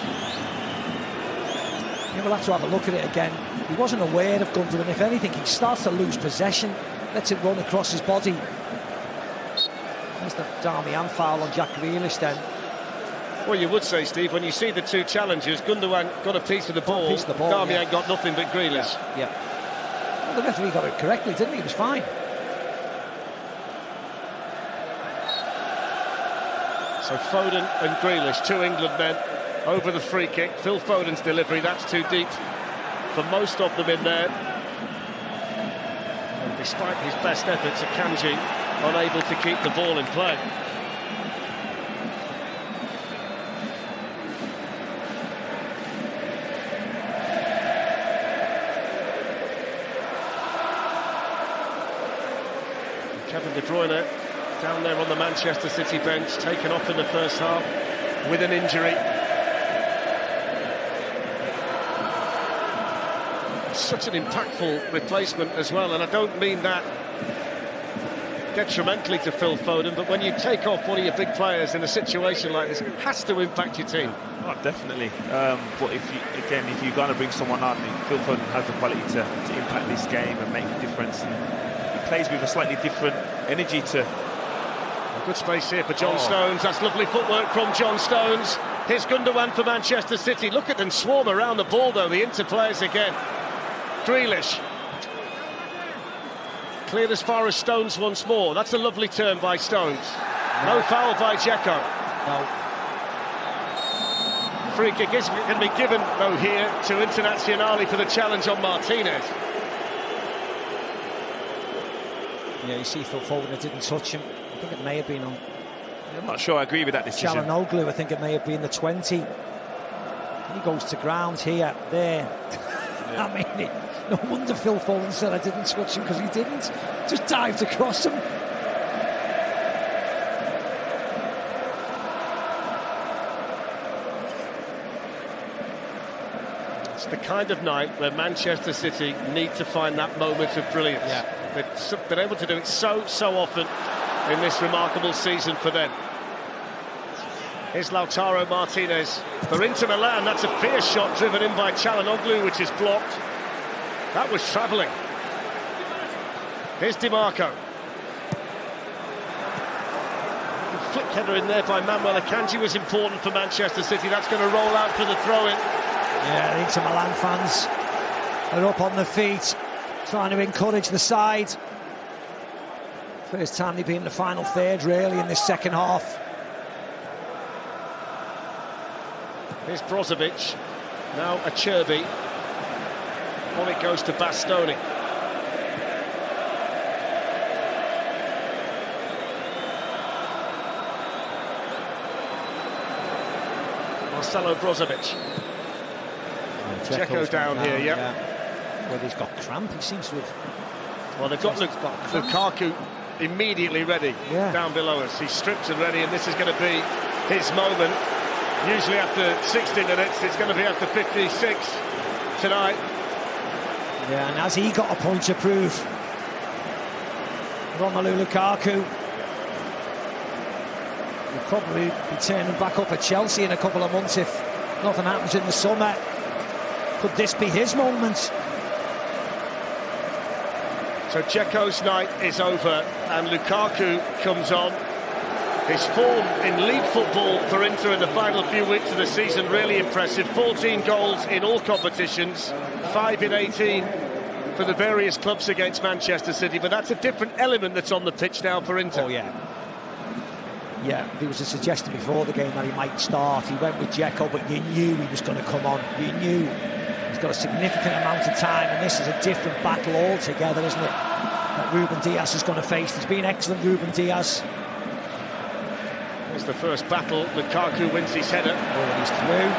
[SPEAKER 4] Yeah, we'll have to have a look at it again. He wasn't aware of Gundogan. If anything, he starts to lose possession, lets it run across his body. There's the Darmian foul on Jack Grealish then.
[SPEAKER 3] Well, you would say, Steve, when you see the two challengers, Gundogan got a piece of the ball, Darmian got nothing but Grealish.
[SPEAKER 4] Yeah. Well, the referee got it correctly, didn't he? He was fine.
[SPEAKER 3] So Foden and Grealish, two England men, over the free kick. Phil Foden's delivery, that's too deep for most of them in there. And despite his best efforts, Cagey unable to keep the ball in play. Kevin De Bruyne down there on the Manchester City bench, taken off in the first half with an injury. Such an impactful replacement as well, and I don't mean that detrimentally to Phil Foden, but when you take off one of your big players in a situation like this, it has to impact your team.
[SPEAKER 5] Oh, definitely. But if you're going to bring someone on, Phil Foden has the quality to impact this game and make a difference. And he plays with a slightly different energy to.
[SPEAKER 3] A good space here for John Stones. That's lovely footwork from John Stones. Here's Gundogan for Manchester City. Look at them swarm around the ball, though, the Inter players again. Grealish. Cleared as far as Stones once more. That's a lovely turn by Stones. No foul by Dzeko.
[SPEAKER 4] No.
[SPEAKER 3] Free kick is going to be given, though, here to Internazionale for the challenge on Martinez.
[SPEAKER 4] Yeah, you see Phil Foden didn't touch him. I think it may have been on...
[SPEAKER 5] I'm not sure I agree with that decision.
[SPEAKER 4] Çalhanoğlu, I think it may have been the 20. And he goes to ground here, there. Yeah. I mean, no wonder Phil Foden said I didn't touch him, because he didn't. Just dived across him.
[SPEAKER 3] It's the kind of night where Manchester City need to find that moment of brilliance.
[SPEAKER 4] Yeah.
[SPEAKER 3] They've been able to do it so often in this remarkable season for them. Here's Lautaro Martinez for Inter Milan. That's a fierce shot driven in by Çalhanoğlu, which is blocked. That was travelling. Here's DiMarco. Flick header in there by Manuel Akanji was important for Manchester City. That's going to roll out for the throw-in.
[SPEAKER 4] Yeah, the Inter Milan fans are up on the feet, trying to encourage the side. First time they've been in the final third, really, in this second half.
[SPEAKER 3] Here's Brozovic, now Acerbi. On it goes to Bastoni. Marcelo Brozovic. Dzeko down here, yeah.
[SPEAKER 4] Well, he's got cramp, he seems to have...
[SPEAKER 3] Well, they've got Lukaku immediately ready down below us. He's stripped and ready, and this is going to be his moment. Usually after 60 minutes, it's going to be after 56 tonight.
[SPEAKER 4] Yeah, and has he got a point to prove? Romelu Lukaku will probably be turning back up at Chelsea in a couple of months if nothing happens in the summer. Could this be his moment?
[SPEAKER 3] So Dzeko's night is over and Lukaku comes on. His form in league football for Inter in the final few weeks of the season really impressive. 14 goals in all competitions, 5 in 18 for the various clubs against Manchester City. But that's a different element that's on the pitch now for Inter.
[SPEAKER 4] Oh, yeah. Yeah, there was a suggestion before the game that he might start. He went with Dzeko, but you knew he was going to come on. You knew he's got a significant amount of time, and this is a different battle altogether, isn't it, that Ruben Dias is going to face. He's been excellent, Ruben Dias.
[SPEAKER 3] Here's the first battle. Lukaku wins his header.
[SPEAKER 4] Oh, he's through.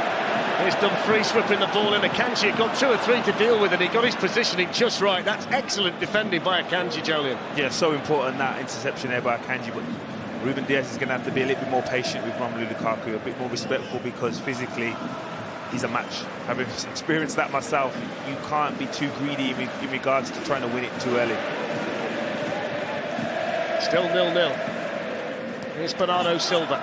[SPEAKER 3] Here's Dumfries whipping the ball in. Akanji got 2 or 3 to deal with, and he got his positioning just right. That's excellent defending by Akanji, Jolien.
[SPEAKER 5] Yeah, so important, that interception there by Cagey, but Ruben Dias is going to have to be a little bit more patient with Romelu Lukaku, a bit more respectful, because physically he's a match. Having experienced that myself, you can't be too greedy in regards to trying to win it too early.
[SPEAKER 3] Still 0-0. Here's Bernardo Silva.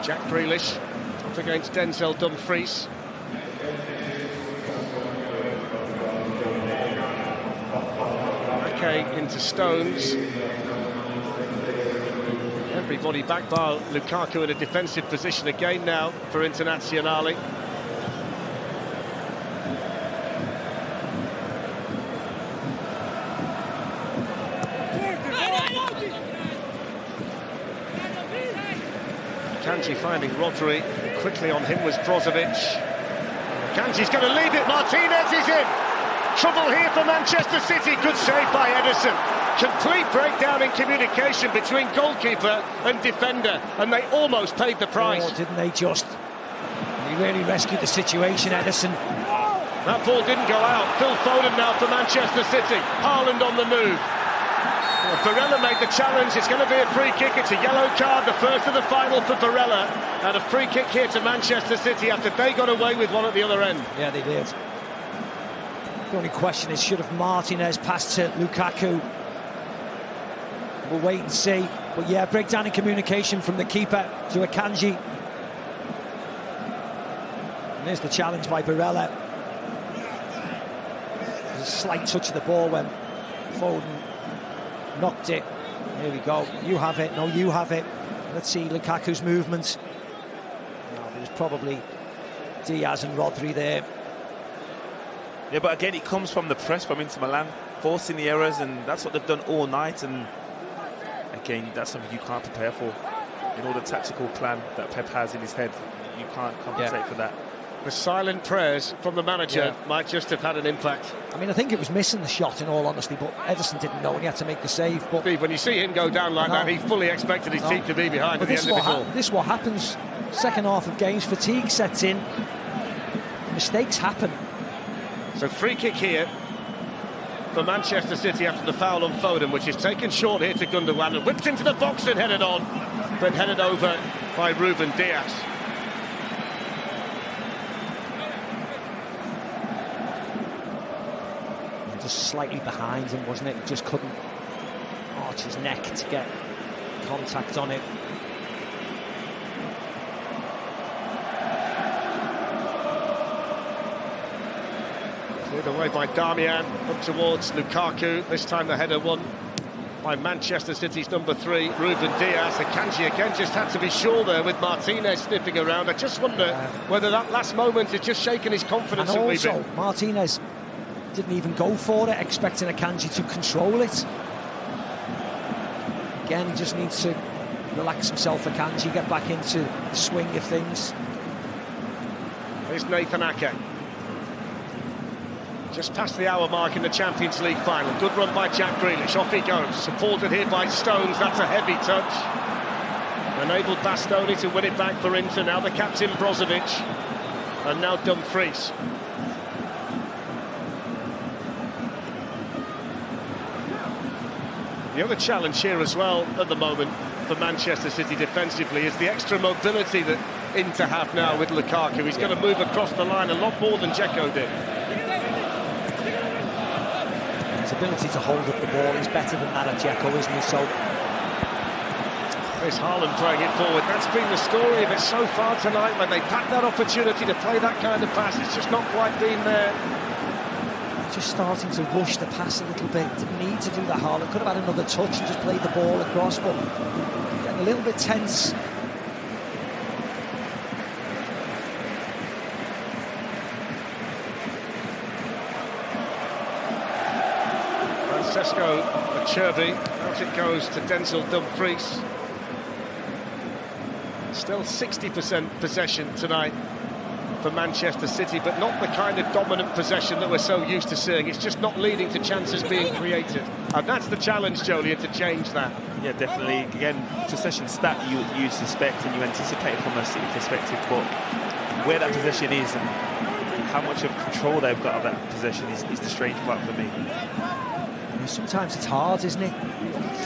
[SPEAKER 3] Jack Grealish up against Denzel Dumfries. Okay, into Stones. Everybody back by Lukaku in a defensive position again now for Internazionale. Cagey finding Rodri. Quickly on him was Brozovic. Kanji's going to leave it. Martinez is in. Trouble here for Manchester City. Good save by Edison. Complete breakdown in communication between goalkeeper and defender, and they almost paid the price.
[SPEAKER 4] Oh, didn't they just? He really rescued the situation, Edison.
[SPEAKER 3] That ball didn't go out. Phil Foden now for Manchester City. Haaland on the move. Well, Barella made the challenge. It's going to be a free kick. It's a yellow card, the first of the final for Barella. And a free kick here to Manchester City after they got away with one at the other end.
[SPEAKER 4] Yeah, they did. The only question is, should have Martinez passed to Lukaku? We'll wait and see. But yeah, breakdown in communication from the keeper to Akanji. And there's the challenge by Barella. There's a slight touch of the ball when Foden knocked it. Here we go. You have it. No, you have it. Let's see Lukaku's movement. No, there's probably Diaz and Rodri there.
[SPEAKER 5] Yeah, but again, it comes from the press from Inter Milan, forcing the errors, and that's what they've done all night. And again, that's something you can't prepare for. In all the tactical plan that Pep has in his head, you can't compensate for that.
[SPEAKER 3] The silent prayers from the manager might just have had an impact.
[SPEAKER 4] I mean, I think it was missing the shot, in all honesty, but Edison didn't know and he had to make the save. But
[SPEAKER 3] Steve, when you see him go down like that, he fully expected his team to be behind at the end of it all.
[SPEAKER 4] This is what happens. Second half of games, fatigue sets in. Mistakes happen.
[SPEAKER 3] So free kick here for Manchester City after the foul on Foden, which is taken short here to Gundogan and whipped into the box and headed on, but headed over by Ruben Dias.
[SPEAKER 4] Just slightly behind him, wasn't it? He just couldn't arch his neck to get contact on it.
[SPEAKER 3] Cleared away by Darmian, up towards Lukaku. This time the header won by Manchester City's number 3, Ruben Dias. Cagey again just had to be sure there with Martinez sniffing around. I just wonder whether that last moment has just shaken his confidence
[SPEAKER 4] and
[SPEAKER 3] a wee
[SPEAKER 4] also,
[SPEAKER 3] bit.
[SPEAKER 4] Martinez didn't even go for it, expecting Cagey to control it. Again, he just needs to relax himself for Cagey, get back into the swing of things.
[SPEAKER 3] Here's Nathan Ake. Just past the hour mark in the Champions League final. Good run by Jack Grealish. Off he goes. Supported here by Stones. That's a heavy touch. Enabled Bastoni to win it back for Inter. Now the captain Brozovic. And now Dumfries. The other challenge here as well at the moment for Manchester City defensively is the extra mobility that Inter have now with Lukaku. He's going to move across the line a lot more than Dzeko did.
[SPEAKER 4] His ability to hold up the ball is better than that of Dzeko, isn't he? So
[SPEAKER 3] there's Haaland playing it forward. That's been the story of it so far tonight. When they had that opportunity to play that kind of pass, it's just not quite been there.
[SPEAKER 4] Just starting to rush the pass a little bit. Didn't need to do that. Haaland could have had another touch and just played the ball across, but getting a little bit tense.
[SPEAKER 3] Francesco Acerbi, out it goes to Denzel Dumfries. Still 60% possession tonight for Manchester City, but not the kind of dominant possession that we're so used to seeing. It's just not leading to chances being created. And that's the challenge, Jolien, to change that.
[SPEAKER 5] Yeah, definitely. Again, possession stat you suspect and you anticipate from a City perspective, but where that possession is and how much of control they've got of that possession is the strange part for me.
[SPEAKER 4] Sometimes it's hard, isn't it,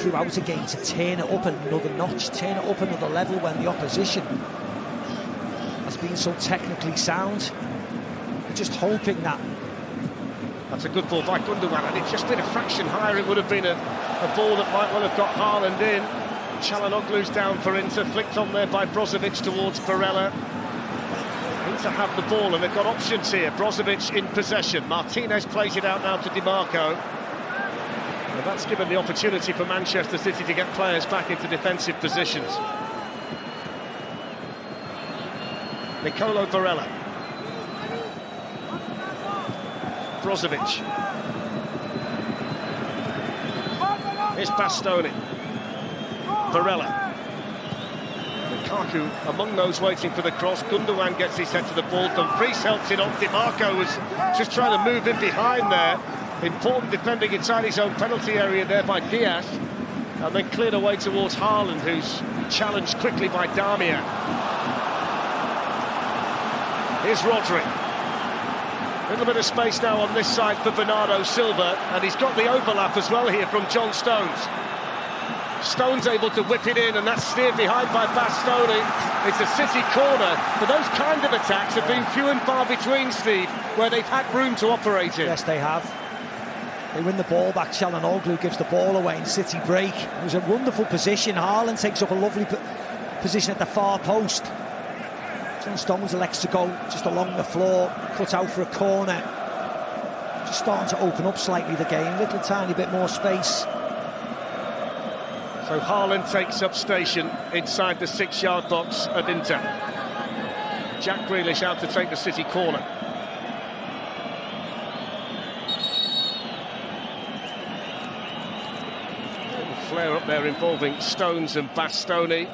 [SPEAKER 4] throughout a game to turn it up another notch, turn it up another level when the opposition has been so technically sound. You're just hoping that.
[SPEAKER 3] That's a good ball by Gundogan, and it just been a fraction higher. It would have been a ball that might well have got Haaland in. Çalhanoğlu's down for Inter, flicked on there by Brozovic towards Barella. Inter have the ball and they've got options here. Brozovic in possession. Martinez plays it out now to Di Marco. And that's given the opportunity for Manchester City to get players back into defensive positions. Nicolo Barella. Brozovic. Here's Bastoni. Barella. Lukaku among those waiting for the cross. Gundogan gets his head to the ball. Dumfries helps it on. Di Marco was just trying to move in behind there. Important defending inside his own penalty area there by Diaz. And then cleared away towards Haaland, who's challenged quickly by Darmian. Here's Rodri. A little bit of space now on this side for Bernardo Silva, and he's got the overlap as well here from John Stones. Stones able to whip it in, and that's steered behind by Bastoni. It's a City corner, but those kind of attacks have been few and far between, Steve, where they've had room to operate in.
[SPEAKER 4] Yes, they have. They win the ball back. Çalhanoğlu gives the ball away in City break. It was a wonderful position. Haaland takes up a lovely position at the far post. John Stones elects to go just along the floor, cut out for a corner. Just starting to open up slightly the game, little tiny bit more space.
[SPEAKER 3] So Haaland takes up station inside the 6-yard box of Inter. Jack Grealish out to take the City corner. Flare up there involving Stones and Bastoni.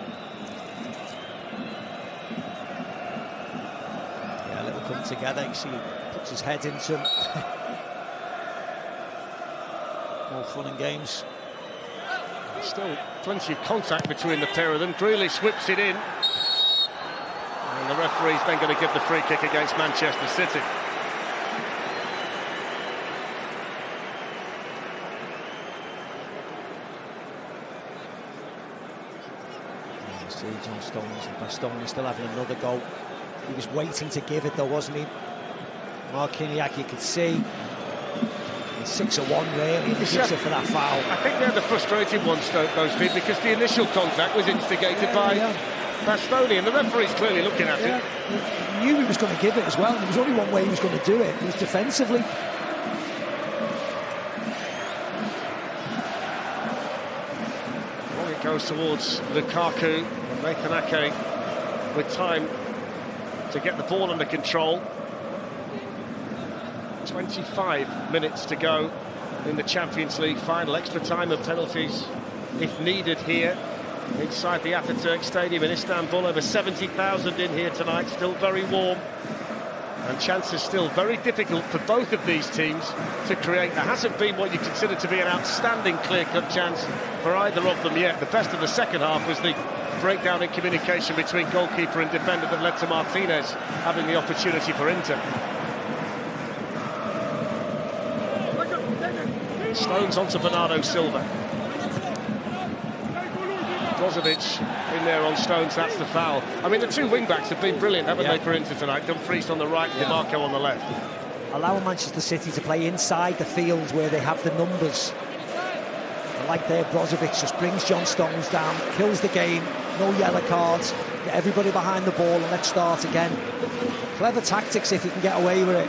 [SPEAKER 4] Yeah, a little come together. You see, he puts his head into him. More fun and games.
[SPEAKER 3] Still plenty of contact between the pair of them. Grealish whips it in. And the referee's then going to give the free kick against Manchester City.
[SPEAKER 4] See John Stones and Bastoni still having another go. He was waiting to give it though, wasn't he? Marquinhos, you could see. 6-1 really, the gives it for that foul.
[SPEAKER 3] I think they're the frustrated ones, those two, because the initial contact was instigated by Bastoni, and the referee's clearly looking at it.
[SPEAKER 4] He knew he was going to give it as well, and there was only one way he was going to do it. It was defensively.
[SPEAKER 3] It goes towards Lukaku. Nathan Ake with time to get the ball under control. 25 minutes to go in the Champions League final. Extra time and penalties if needed here inside the Atatürk Stadium in Istanbul. Over 70,000 in here tonight, still very warm. And chances still very difficult for both of these teams to create. There hasn't been what you consider to be an outstanding clear-cut chance for either of them yet. The best of the second half was the breakdown in communication between goalkeeper and defender that led to Martinez having the opportunity for Inter. Stones onto Bernardo Silva. Brozovic in there on Stones, that's the foul. I mean, the two wing-backs have been brilliant, haven't they, for Inter tonight? Dumfries on the right, DiMarco on the left.
[SPEAKER 4] Allow Manchester City to play inside the field where they have the numbers. I like there, Brozovic just brings John Stones down, kills the game, no yellow cards, get everybody behind the ball and let's start again. Clever tactics if he can get away with it.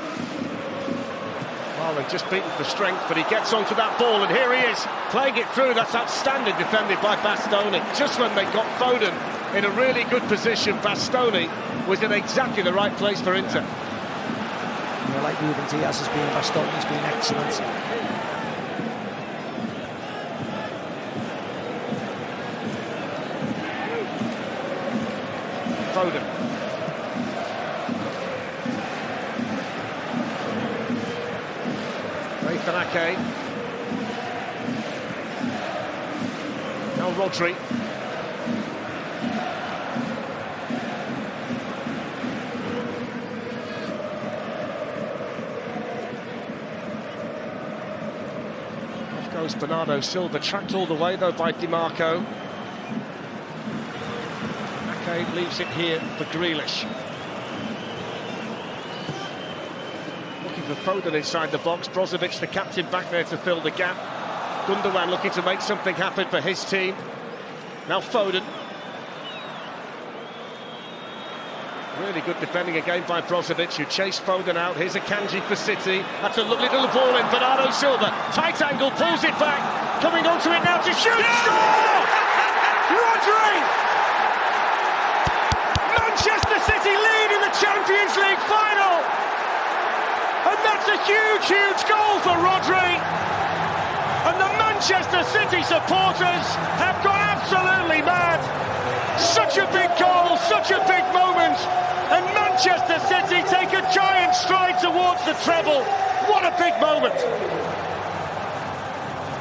[SPEAKER 3] Well, they've just beaten for strength, but he gets onto that ball, and here he is, playing it through. That's outstanding defended by Bastoni. Just when they got Foden in a really good position, Bastoni was in exactly the right place for Inter.
[SPEAKER 4] I like Ruben Diaz has been, Bastoni's been excellent.
[SPEAKER 3] Foden. Nathan Ake. Now Rodri. Off goes Bernardo Silva, tracked all the way though by DiMarco. Ake leaves it here for Grealish. For Foden inside the box, Brozovic the captain back there to fill the gap. Gundogan looking to make something happen for his team. Now Foden. Really good defending again by Brozovic, who chased Foden out. Here's a Cagey for City. That's a lovely little ball in. Bernardo Silva, tight angle, pulls it back. Coming onto it now to shoot. Score! Rodri! Manchester City lead in the Champions League final. And that's a huge, huge goal for Rodri. And the Manchester City supporters have gone absolutely mad. Such a big goal, such a big moment. And Manchester City take a giant stride towards the treble. What a big moment.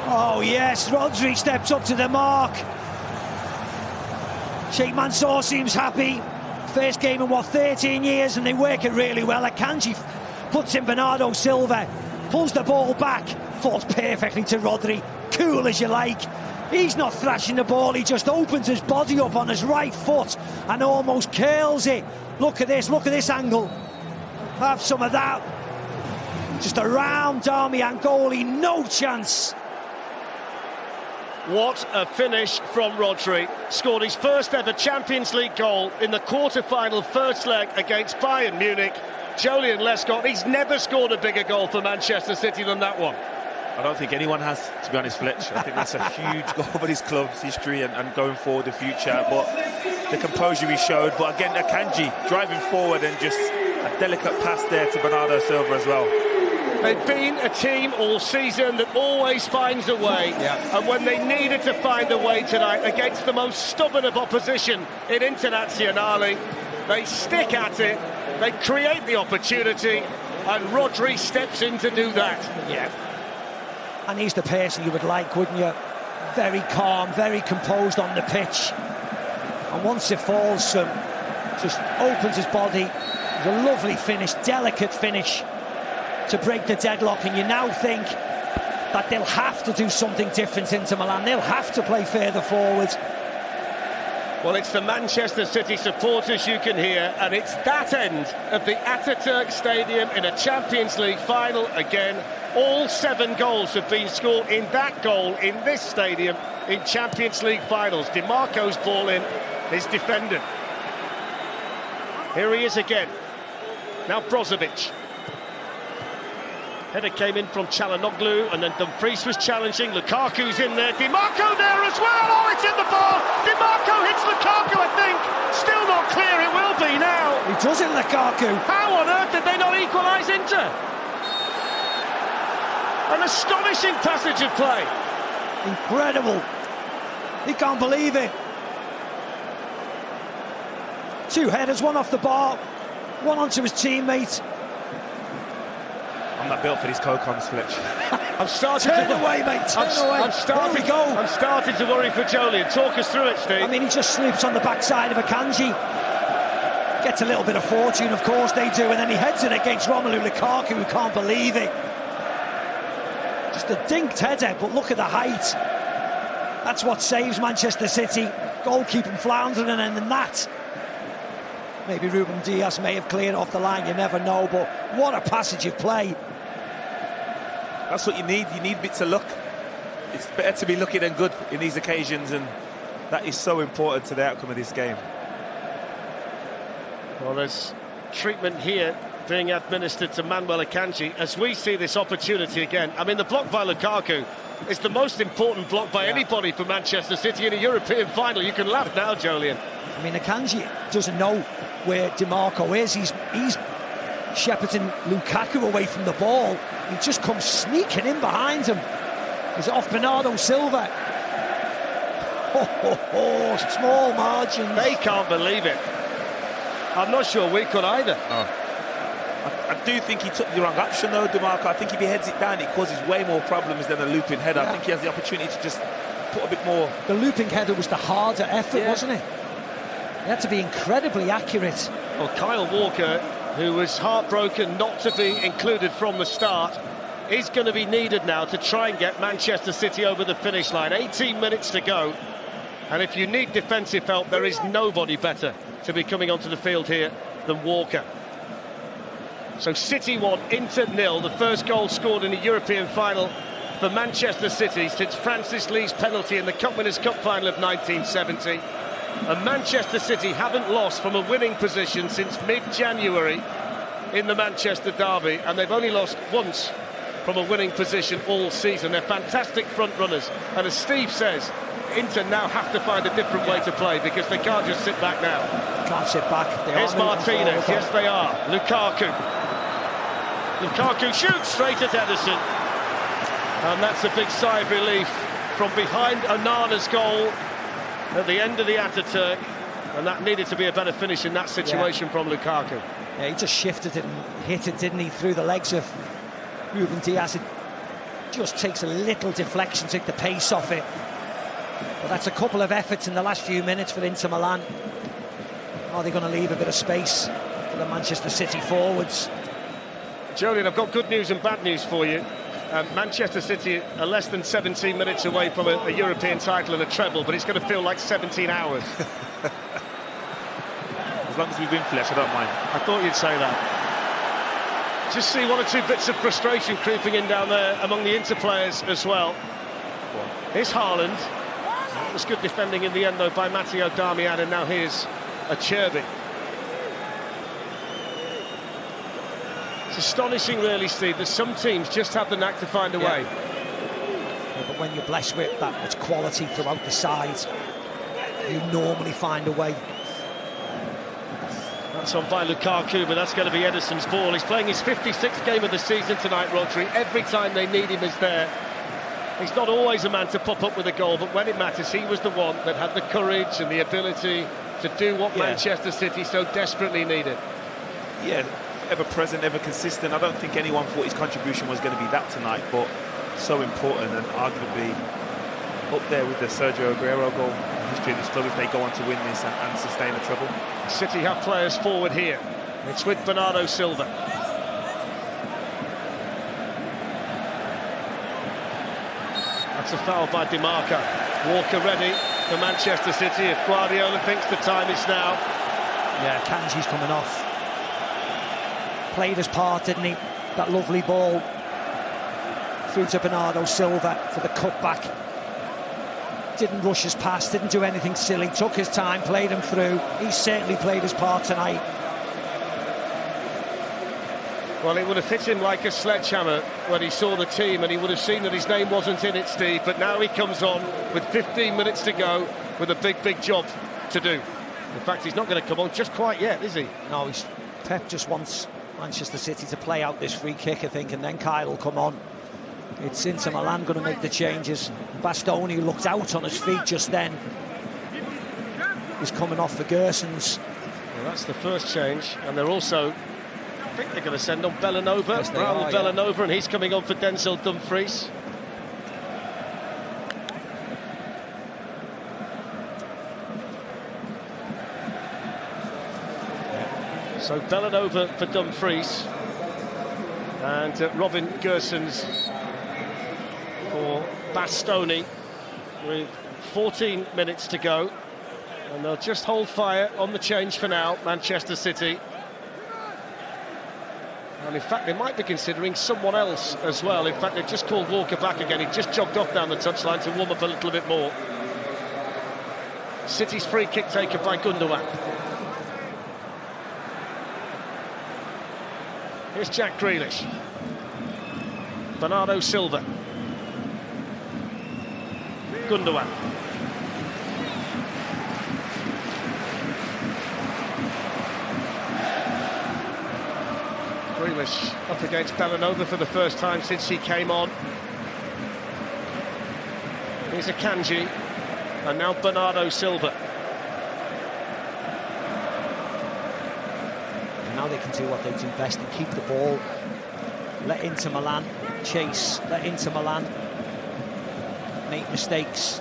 [SPEAKER 4] Oh yes, Rodri steps up to the mark. Sheikh Mansour seems happy. First game in, 13 years, and they work it really well. Akanji puts in Bernardo Silva, pulls the ball back, falls perfectly to Rodri, cool as you like. He's not thrashing the ball, he just opens his body up on his right foot and almost curls it. Look at this angle. Have some of that. Just a round Darmian goalie, no chance.
[SPEAKER 3] What a finish from Rodri. Scored his first ever Champions League goal in the quarter-final first leg against Bayern Munich. Jolien Lescott, he's never scored a bigger goal for Manchester City than that one.
[SPEAKER 5] I don't think anyone has, to be honest, Fletch. I think that's a huge goal for this club's history and going forward the future. But the composure he showed. But again, Akanji driving forward and just a delicate pass there to Bernardo Silva as well.
[SPEAKER 3] They've been a team all season that always finds a way. Yeah. And when they needed to find a way tonight against the most stubborn of opposition in Internazionale, they stick at it. They create the opportunity, and Rodri steps in to do that.
[SPEAKER 4] Yeah. And he's the person you would like, wouldn't you? Very calm, very composed on the pitch. And once it falls, just opens his body. It's a lovely finish, delicate finish to break the deadlock. And you now think that they'll have to do something different into Milan. They'll have to play further forward.
[SPEAKER 3] Well, it's the Manchester City supporters you can hear, and it's that end of the Atatürk Stadium in a Champions League final again. All 7 goals have been scored in that goal in this stadium in Champions League finals. DiMarco's ball in is defended. Here he is again. Now Brozovic. Header came in from Çalhanoğlu, and then Dumfries was challenging. Lukaku's in there. Di Marco there as well. Oh, it's in the bar. Di Marco hits Lukaku, I think. Still not clear. It will be now.
[SPEAKER 4] He does it, Lukaku.
[SPEAKER 3] How on earth did they not equalise Inter? An astonishing passage of play.
[SPEAKER 4] Incredible. He can't believe it. 2 headers, one off the bar, one onto his teammate.
[SPEAKER 5] I'm not built for these co-coms, Fletch.
[SPEAKER 3] I'm starting
[SPEAKER 4] Turn
[SPEAKER 3] to
[SPEAKER 4] away, mate. Turn away.
[SPEAKER 3] I'm starting.
[SPEAKER 4] There we go.
[SPEAKER 3] I'm starting to worry for Jolien. Talk us through it, Steve.
[SPEAKER 4] I mean, he just slips on the backside of a Cagey. Gets a little bit of fortune, of course they do, and then he heads it against Romelu Lukaku, who can't believe it. Just a dinked header, but look at the height. That's what saves Manchester City. Goalkeeping floundering, and then that. Maybe Ruben Dias may have cleared off the line, you never know, but what a passage of play.
[SPEAKER 5] That's what you need. You need bits of luck. It's better to be lucky than good in these occasions, and that is so important to the outcome of this game.
[SPEAKER 3] Well, there's treatment here being administered to Manuel Akanji as we see this opportunity again. I mean, the block by Lukaku is the most important block by anybody for Manchester City in a European final. You can laugh now, Jolien.
[SPEAKER 4] I mean, Akanji doesn't know where Di Marco is. He's shepherding Lukaku away from the ball. He just comes sneaking in behind him. Is it off Bernardo Silva? Small margins.
[SPEAKER 3] They can't believe it. I'm not sure we could either.
[SPEAKER 5] I do think he took the wrong option, though, Di Marco. I think if he heads it down, it causes way more problems than a looping header. I think he has the opportunity to just put a bit more.
[SPEAKER 4] The looping header was the harder effort, wasn't it? He had to be incredibly accurate.
[SPEAKER 3] Well, Kyle Walker, who was heartbroken not to be included from the start, is going to be needed now to try and get Manchester City over the finish line. 18 minutes to go. And if you need defensive help, there is nobody better to be coming onto the field here than Walker. So City 1, Inter 0, the first goal scored in a European final for Manchester City since Francis Lee's penalty in the Cup Winners' Cup final of 1970. And Manchester City haven't lost from a winning position since mid-January in the Manchester derby, and they've only lost once from a winning position all season. They're fantastic front runners, and as Steve says, Inter now have to find a different way to play because they can't just sit back now.
[SPEAKER 4] Can't sit back.
[SPEAKER 3] Here's Martinez. Yes, they are. Lukaku shoots straight at Edison, and that's a big sigh of relief from behind Onana's goal at the end of the Ataturk, and that needed to be a better finish in that situation from Lukaku.
[SPEAKER 4] Yeah, he just shifted it and hit it, didn't he, through the legs of Ruben Dias. It just takes a little deflection, take the pace off it. But that's a couple of efforts in the last few minutes for Inter Milan. Are they going to leave a bit of space for the Manchester City forwards?
[SPEAKER 3] Jolien, I've got good news and bad news for you. Manchester City are less than 17 minutes away from a European title and a treble, but it's going to feel like 17 hours.
[SPEAKER 5] As long as we win, Fletch, I don't mind.
[SPEAKER 3] I thought you'd say that. Just see 1 or 2 bits of frustration creeping in down there among the Inter players as well. Here's Haaland. It was good defending in the end, though, by Matteo Darmian, and now here's Acerbi. It's astonishing, really, Steve, that some teams just have the knack to find a way.
[SPEAKER 4] Yeah, but when you're blessed with that much quality throughout the sides, you normally find a way.
[SPEAKER 3] That's on by Lukaku, but that's going to be Edison's ball. He's playing his 56th game of the season tonight, Rodri. Every time they need him is there. He's not always a man to pop up with a goal, but when it matters, he was the one that had the courage and the ability to do what Manchester City so desperately needed.
[SPEAKER 5] Yeah, ever present, ever consistent. I don't think anyone thought his contribution was going to be that tonight, but so important and arguably up there with the Sergio Aguero goal in history of this club if they go on to win this and sustain a treble.
[SPEAKER 3] City have players forward here. It's with Bernardo Silva. That's a foul by Di Marco. Walker ready for Manchester City if Guardiola thinks the time is now.
[SPEAKER 4] Yeah, Kanji's coming off. Played his part, didn't he? That lovely ball through to Bernardo Silva for the cutback. Didn't rush his pass, didn't do anything silly, took his time, played him through. He certainly played his part tonight.
[SPEAKER 3] Well, it would have hit him like a sledgehammer when he saw the team, and he would have seen that his name wasn't in it, Steve, but now he comes on with 15 minutes to go with a big job to do. In fact, he's not going to come on just quite yet, is he?
[SPEAKER 4] No, Pep just wants Manchester City to play out this free kick, I think, and then Kyle will come on. It's Inter Milan going to make the changes. Bastoni, who looked out on his feet just then, is coming off for Gersons.
[SPEAKER 3] Well, that's the first change, and they're also, I think they're going to send on Bellanova,
[SPEAKER 4] Yes,
[SPEAKER 3] Raul Bellanova, and he's coming on for Denzel Dumfries. So Bellanova for Dumfries, and Robin Gersons for Bastoni, with 14 minutes to go. And they'll just hold fire on the change for now, Manchester City. And in fact, they might be considering someone else as well. In fact, they've just called Walker back again. He just jogged off down the touchline to warm up a little bit more. City's free kick taken by Gundogan. Here's Jack Grealish. Bernardo Silva. Gundogan. Grealish up against Bellanova for the first time since he came on. Here's a Cagey, and now Bernardo Silva.
[SPEAKER 4] And now they can do what they do best and keep the ball. Let Inter Milan chase, let Inter Milan make mistakes.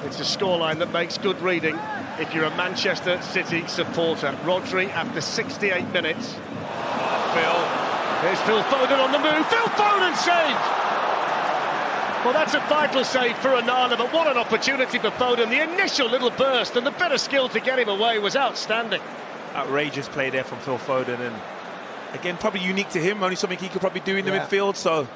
[SPEAKER 3] It's a scoreline that makes good reading if you're a Manchester City supporter. Rodri after 68 minutes. Here's Phil Foden on the move. Phil Foden saved! Well, that's a vital save for Onana, but what an opportunity for Foden. The initial little burst and the better skill to get him away was outstanding.
[SPEAKER 5] Outrageous play there from Phil Foden, and again, probably unique to him, only something he could probably do in the midfield, so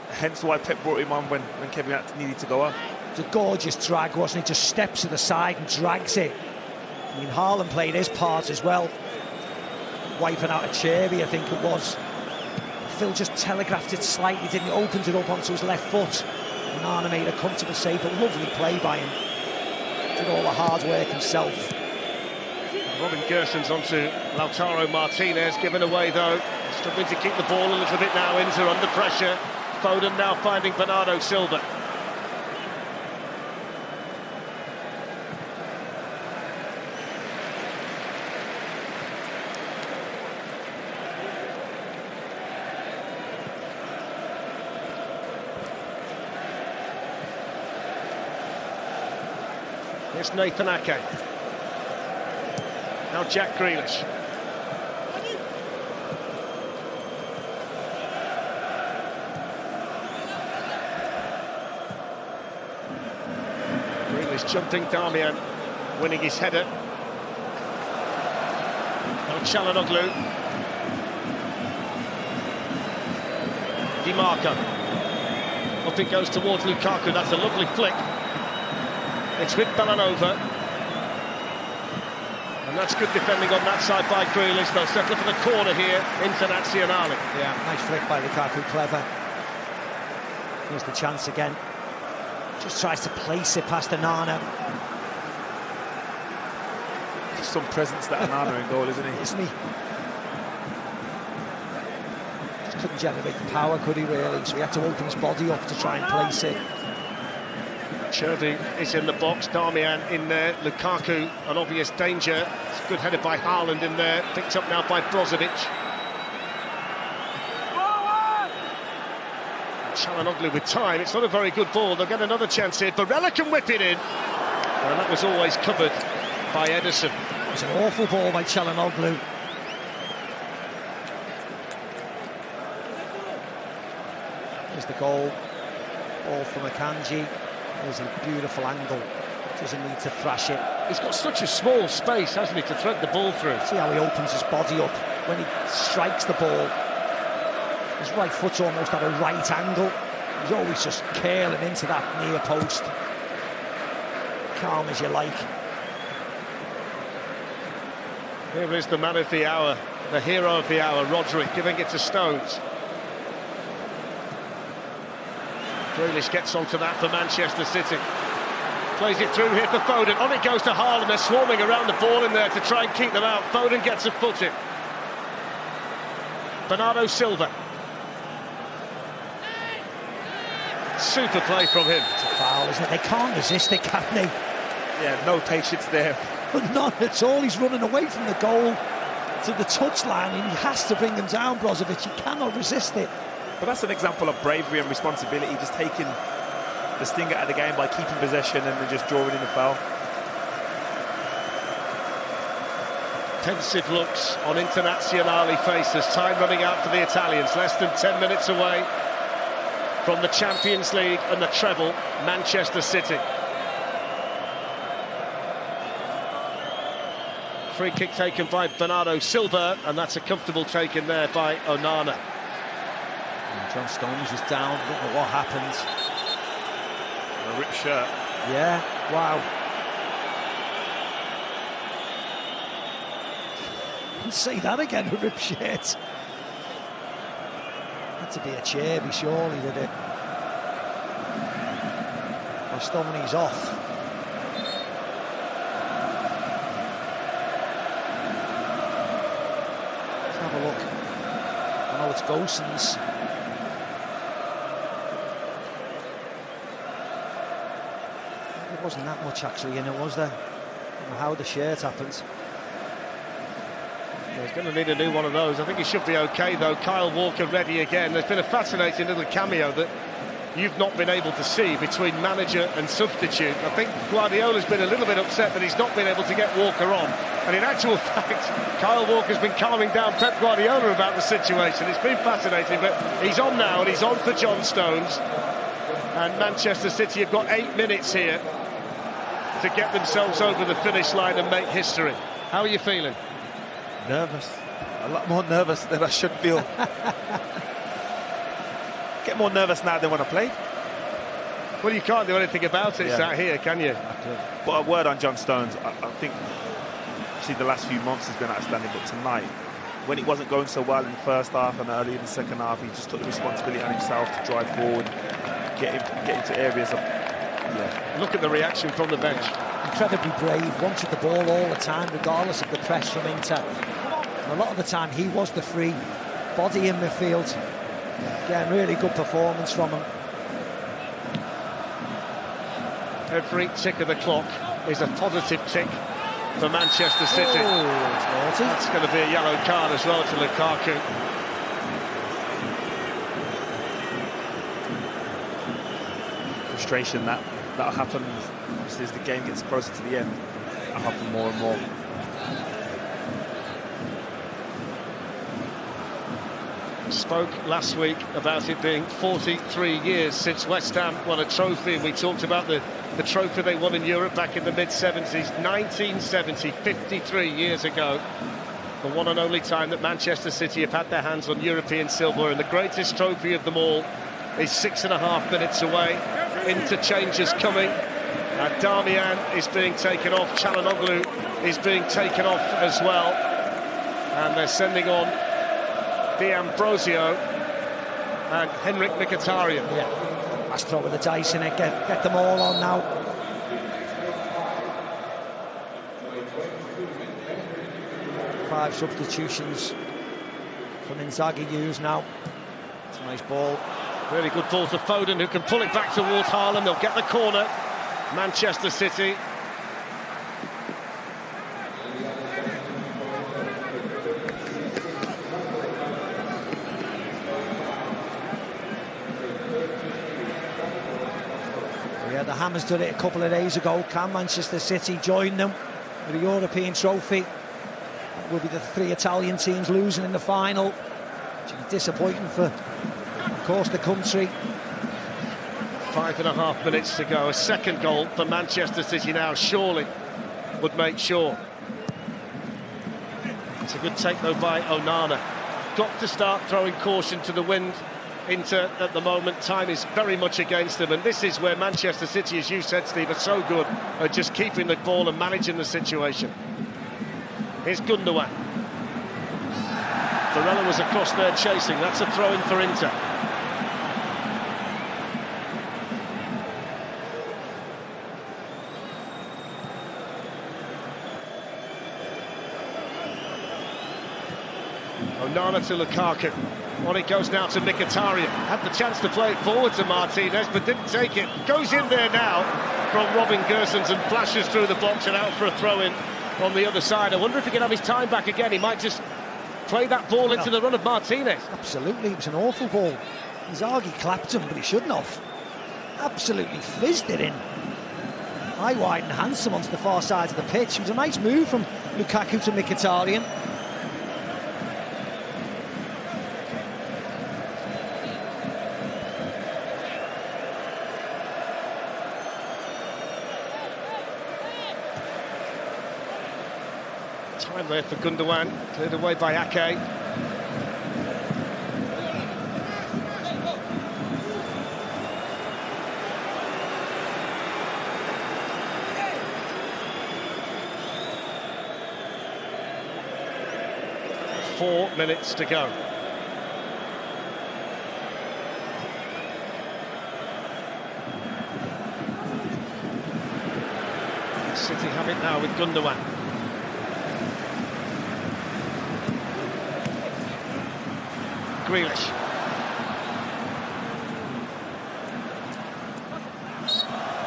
[SPEAKER 5] hence why Pep brought him on when Kevin needed to go up.
[SPEAKER 4] It's a gorgeous drag, wasn't it? Just steps to the side and drags it. I mean, Haaland played his part as well, wiping out a Cherby, I think it was. Phil just telegraphed it slightly, didn't he? Opened it up onto his left foot. Onana made a comfortable save, but lovely play by him. Did all the hard work himself.
[SPEAKER 3] Robin Gersons onto Lautaro Martinez, given away though. Struggling to keep the ball a little bit now. Inter under pressure. Foden now finding Bernardo Silva. It's Nathan Ake. Now Jack Grealish. Grealish jumping, Darmian winning his header. Now Çalhanoğlu. Di Marco. Up it goes towards Lukaku. That's a lovely flick. It's with Bellanova. And that's good defending on that side by Grealish. They'll settle for the corner here, Internazionale.
[SPEAKER 4] Yeah, nice flick by Lukaku, clever. Here's the chance again. Just tries to place it past Onana.
[SPEAKER 5] Just some presence, that Onana in goal, isn't he?
[SPEAKER 4] Isn't he? Just couldn't generate the power, could he, really? So he had to open his body up to try and place it.
[SPEAKER 3] Cherby is in the box, Darmian in there, Lukaku, an obvious danger. It's a good header by Haaland in there, picked up now by Brozovic. Çalhanoğlu with time, it's not a very good ball, they'll get another chance here. Barella can whip it in, and that was always covered by Edison.
[SPEAKER 4] It was an awful ball by Çalhanoğlu. Here's the goal, ball from Akanji. There's a beautiful angle. Doesn't need to thrash it.
[SPEAKER 3] He's got such a small space, hasn't he, to thread the ball through.
[SPEAKER 4] See how he opens his body up when he strikes the ball. His right foot's almost at a right angle. He's always just curling into that near post. Calm as you like.
[SPEAKER 3] Here is the man of the hour, The hero of the hour, Rodri, giving it to Stones. Grealish gets onto that for Manchester City. Plays it through here for Foden. On it goes to Haaland. They're swarming around the ball in there to try and keep them out. Foden gets a foot in. Bernardo Silva. Super play from him.
[SPEAKER 4] It's a foul, isn't it? They can't resist it, can they?
[SPEAKER 5] Yeah, no patience there.
[SPEAKER 4] None at all. He's running away from the goal to the touchline, and he has to bring him down, Brozovic. He cannot resist it.
[SPEAKER 5] But that's an example of bravery and responsibility, just taking the sting out of the game by keeping possession and then just drawing in the foul.
[SPEAKER 3] Pensive looks on Internazionale faces. Time running out for the Italians. Less than 10 minutes away from the Champions League and the treble, Manchester City. Free kick taken by Bernardo Silva, and that's a comfortable take in there by Onana.
[SPEAKER 4] And John Stones was down. I don't know what happened.
[SPEAKER 5] A ripped shirt.
[SPEAKER 4] Yeah, wow. Didn't say that again, a ripped shirt. Had to be a Cherby, surely, did it? Stone's off. Let's have a look. I know it's Gosens. There wasn't that much actually in it, was there? I don't know how the shirt happened.
[SPEAKER 3] He's going to need a new one of those. I think he should be okay, though. Kyle Walker ready again. There's been a fascinating little cameo that you've not been able to see between manager and substitute. I think Guardiola's been a little bit upset that he's not been able to get Walker on. And in actual fact, Kyle Walker's been calming down Pep Guardiola about the situation. It's been fascinating, but he's on now, and he's on for John Stones. And Manchester City have got 8 minutes here to get themselves over the finish line and make history. How are you feeling?
[SPEAKER 5] Nervous. A lot more nervous than I should feel. Get more nervous now than when I played.
[SPEAKER 3] Well, you can't do anything about it. It's out here, can you?
[SPEAKER 5] But a word on John Stones. I think, see, the last few months has been outstanding, but tonight, when it wasn't going so well in the first half and early in the second half, he just took the responsibility on himself to drive forward, get into areas of...
[SPEAKER 3] Look at the reaction from the bench.
[SPEAKER 4] Incredibly brave, wanted the ball all the time, regardless of the press from Inter. And a lot of the time, he was the free body in midfield. Again, really good performance from him.
[SPEAKER 3] Every tick of the clock is a positive tick for Manchester City.
[SPEAKER 4] Oh, it's naughty.
[SPEAKER 3] That's going to be a yellow card as well to Lukaku.
[SPEAKER 5] Frustration that'll happen as the game gets closer to the end. That'll happen more and more.
[SPEAKER 3] Spoke last week about it being 43 years since West Ham won a trophy, and we talked about the trophy they won in Europe back in the mid-70s. 1970, 53 years ago, the one and only time that Manchester City have had their hands on European silver, and the greatest trophy of them all is 6.5 minutes away. Interchanges coming. Damian is being taken off. Çalhanoğlu is being taken off as well, and they're sending on D'Ambrosio and Henrik Mkhitaryan.
[SPEAKER 4] Yeah, let's throw with the dice in it. Get them all on now. Five substitutions from Inzaghi used now. It's a nice ball.
[SPEAKER 3] Really good ball to Foden, who can pull it back towards Haaland. They'll get the corner. Manchester City.
[SPEAKER 4] Yeah, the Hammers did it a couple of days ago. Can Manchester City join them with a European trophy? It will be the 3 Italian teams losing in the final. Which will be disappointing for, of course, the country.
[SPEAKER 3] 5.5 minutes to go. A second goal for Manchester City now surely would make sure. It's a good take though by Onana. Got to start throwing caution to the wind. Inter at the moment, time is very much against them, and this is where Manchester City, as you said, Steve, are so good at just keeping the ball and managing the situation. Here's Gundogan. Varela was across there chasing. That's a throw-in for Inter. Onana to Lukaku. On it goes now to Mkhitaryan. Had the chance to play it forward to Martinez, but didn't take it. Goes in there now from Robin Gosens and flashes through the box and out for a throw-in on the other side. I wonder if he can have his time back again. He might just play that ball into the run of Martinez.
[SPEAKER 4] Absolutely, it was an awful ball. Cagey clapped him, but he shouldn't have. Absolutely fizzed it in. High, wide and handsome onto the far side of the pitch. It was a nice move from Lukaku to Mkhitaryan.
[SPEAKER 3] Time there for Gundogan, cleared away by Ake. Four minutes to go. City have it now with Gundogan. Grealish.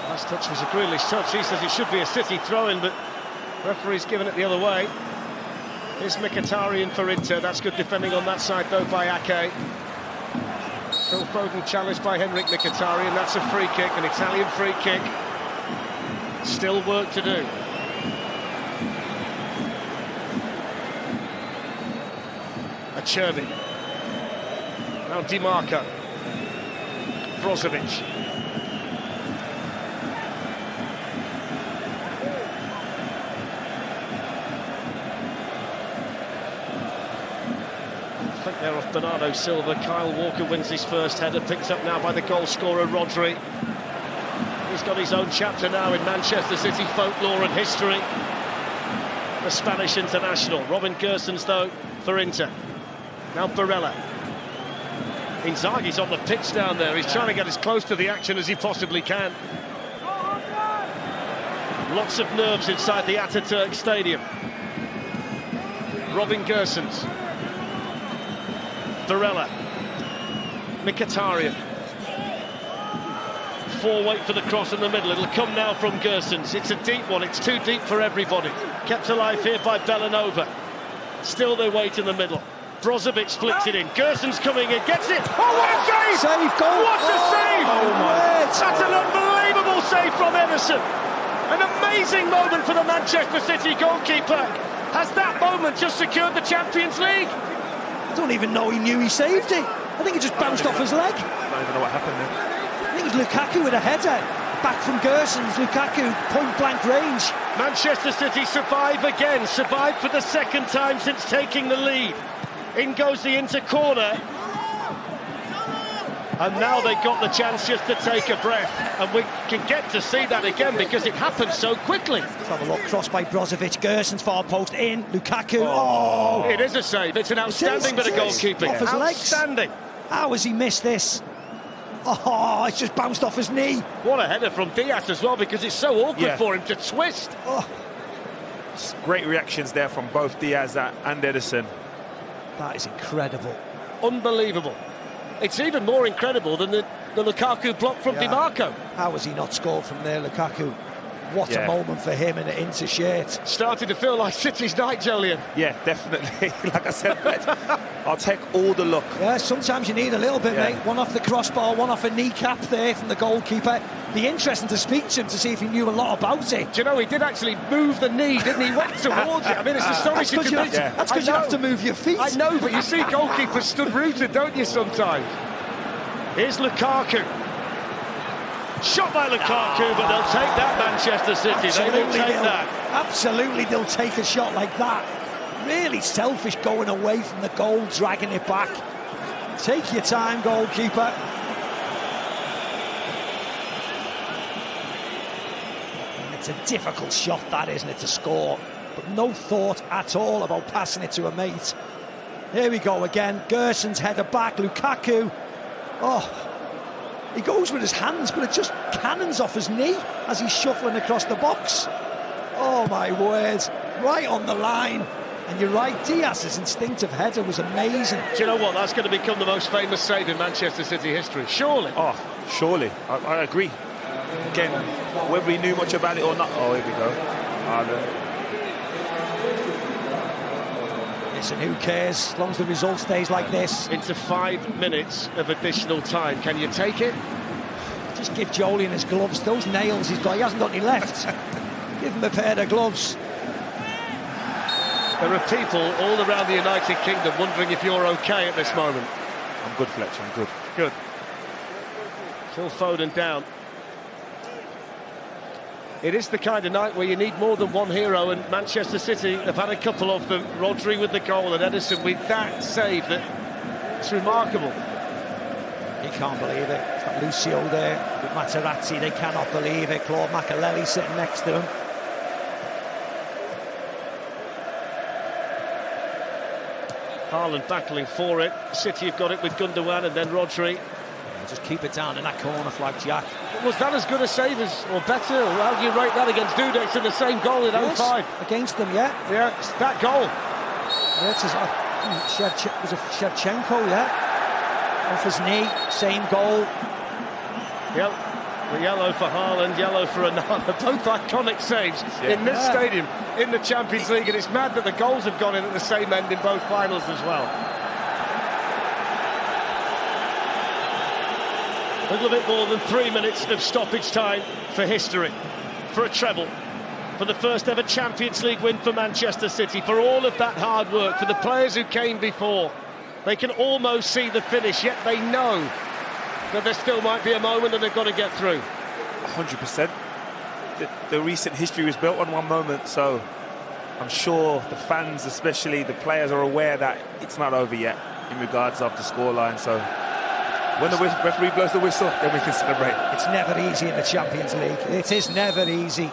[SPEAKER 3] Last touch was a Grealish touch. He says it should be a City throw-in, but referee's given it the other way. Here's Mkhitaryan for Inter. That's good defending on that side, though, by Ake. Phil Foden challenged by Henrik Mkhitaryan. That's a free kick, an Italian free kick. Still work to do. Acerbi. Now Di Marco. Brozovic. I think they're off Bernardo Silva. Kyle Walker wins his first header, picked up now by the goal scorer Rodri. He's got his own chapter now in Manchester City folklore and history. The Spanish international. Robin Gosens, though, for Inter. Now Barella. Inzaghi's on the pitch down there. He's trying to get as close to the action as he possibly can. Lots of nerves inside the Ataturk Stadium. Robin Gosens. Barella. Mkhitaryan. Wait for the cross in the middle. It'll come now from Gosens. It's a deep one. It's too deep for everybody. Kept alive here by Bellanova. Still they wait in the middle. Brozovic flicks it in. Gosens coming in. Gets it. Oh, what a save!
[SPEAKER 4] Save, goal!
[SPEAKER 3] What a save!
[SPEAKER 4] Oh, my.
[SPEAKER 3] That's an unbelievable save from Edison. An amazing moment for the Manchester City goalkeeper. Has that moment just secured the Champions League?
[SPEAKER 4] I don't even know he knew he saved it. I think it just bounced off his leg.
[SPEAKER 5] I don't even know what happened there.
[SPEAKER 4] I think it was Lukaku with a header. Back from Gosens, Lukaku, point-blank range.
[SPEAKER 3] Manchester City survive again. Survived for the second time since taking the lead. In goes the Inter corner. And now they've got the chance just to take a breath. And we can get to see that again because it happened so quickly.
[SPEAKER 4] Let's have a look. Cross by Brozovic. Gosens far post in. Lukaku. Oh!
[SPEAKER 3] It is a save. It's an outstanding bit of goalkeeping.
[SPEAKER 4] Off his legs.
[SPEAKER 3] Outstanding.
[SPEAKER 4] How has he missed this? Oh, it's just bounced off his knee.
[SPEAKER 3] What a header from Diaz as well, because it's so awkward for him to twist.
[SPEAKER 4] Oh.
[SPEAKER 5] Great reactions there from both Diaz and Edison.
[SPEAKER 4] That is incredible.
[SPEAKER 3] Unbelievable. It's even more incredible than the Lukaku block from Di Marco.
[SPEAKER 4] How has he not scored from there, Lukaku? What a moment for him in an Inter shirt.
[SPEAKER 3] Starting to feel like City's night, Jolien.
[SPEAKER 5] Yeah, definitely. Like I said, I'll take all the luck.
[SPEAKER 4] Yeah, sometimes you need a little bit, mate. One off the crossbar, one off a kneecap there from the goalkeeper. Be interesting to speak to him to see if he knew a lot about it.
[SPEAKER 3] Do you know, he did actually move the knee, didn't he? Went towards it. I mean, it's astonishing.
[SPEAKER 4] That's because you have to move your feet.
[SPEAKER 3] I know, but you see goalkeepers stood rooted, don't you, sometimes? Here's Lukaku. Shot by Lukaku, but they'll take that, Manchester City. Absolutely, they will take that.
[SPEAKER 4] Absolutely, they'll take a shot like that. Really selfish going away from the goal, dragging it back. Take your time, goalkeeper. And it's a difficult shot, that, isn't it, to score? But no thought at all about passing it to a mate. Here we go again. Gerson's header back. Lukaku. Oh, he goes with his hands, but it just cannons off his knee as he's shuffling across the box. Oh my word, right on the line. And you're right, Diaz's instinctive header was amazing.
[SPEAKER 3] Do you know what? That's going to become the most famous save in Manchester City history. Surely.
[SPEAKER 5] Oh, surely. I agree. Again, whether he knew much about it or not. Oh, here we go.
[SPEAKER 4] Listen, who cares? As long as the result stays like this.
[SPEAKER 3] Into 5 minutes of additional time. Can you take it?
[SPEAKER 4] Just give Jolie his gloves. Those nails he's got, he hasn't got any left. Give him a pair of gloves.
[SPEAKER 3] There are people all around the United Kingdom wondering if you're okay at this moment.
[SPEAKER 5] I'm good, Fletcher, I'm good.
[SPEAKER 3] Good. Phil Foden down. It is the kind of night where you need more than one hero, and Manchester City have had a couple of them. Rodri with the goal and Edison with that save. It's remarkable.
[SPEAKER 4] He can't believe it. It's got Lucio there with Materazzi. They cannot believe it. Claude Makelele sitting next to him.
[SPEAKER 3] Haaland battling for it. City have got it with Gundogan and then Rodri.
[SPEAKER 4] Just keep it down in that corner flag, Jack.
[SPEAKER 3] Was that as good a save as, or better? How do you rate that against Dudek in the same goal in 05?
[SPEAKER 4] Against them, yeah.
[SPEAKER 3] Yeah, it's that goal.
[SPEAKER 4] Yeah, was it Shevchenko, yeah? Off his knee, same goal.
[SPEAKER 3] Yep, the yellow for Haaland, yellow for Onana. Both iconic saves in this stadium, in the Champions League. And it's mad that the goals have gone in at the same end in both finals as well. A little bit more than 3 minutes of stoppage time for history, for a treble, for the first ever Champions League win for Manchester City, for all of that hard work, for the players who came before. They can almost see the finish, yet they know that there still might be a moment and they've got to get through.
[SPEAKER 5] 100%. The recent history was built on one moment, so I'm sure the fans, especially the players, are aware that it's not over yet in regards of the scoreline. So when the referee blows the whistle, then we can celebrate.
[SPEAKER 4] It's never easy in the Champions League. It is never easy.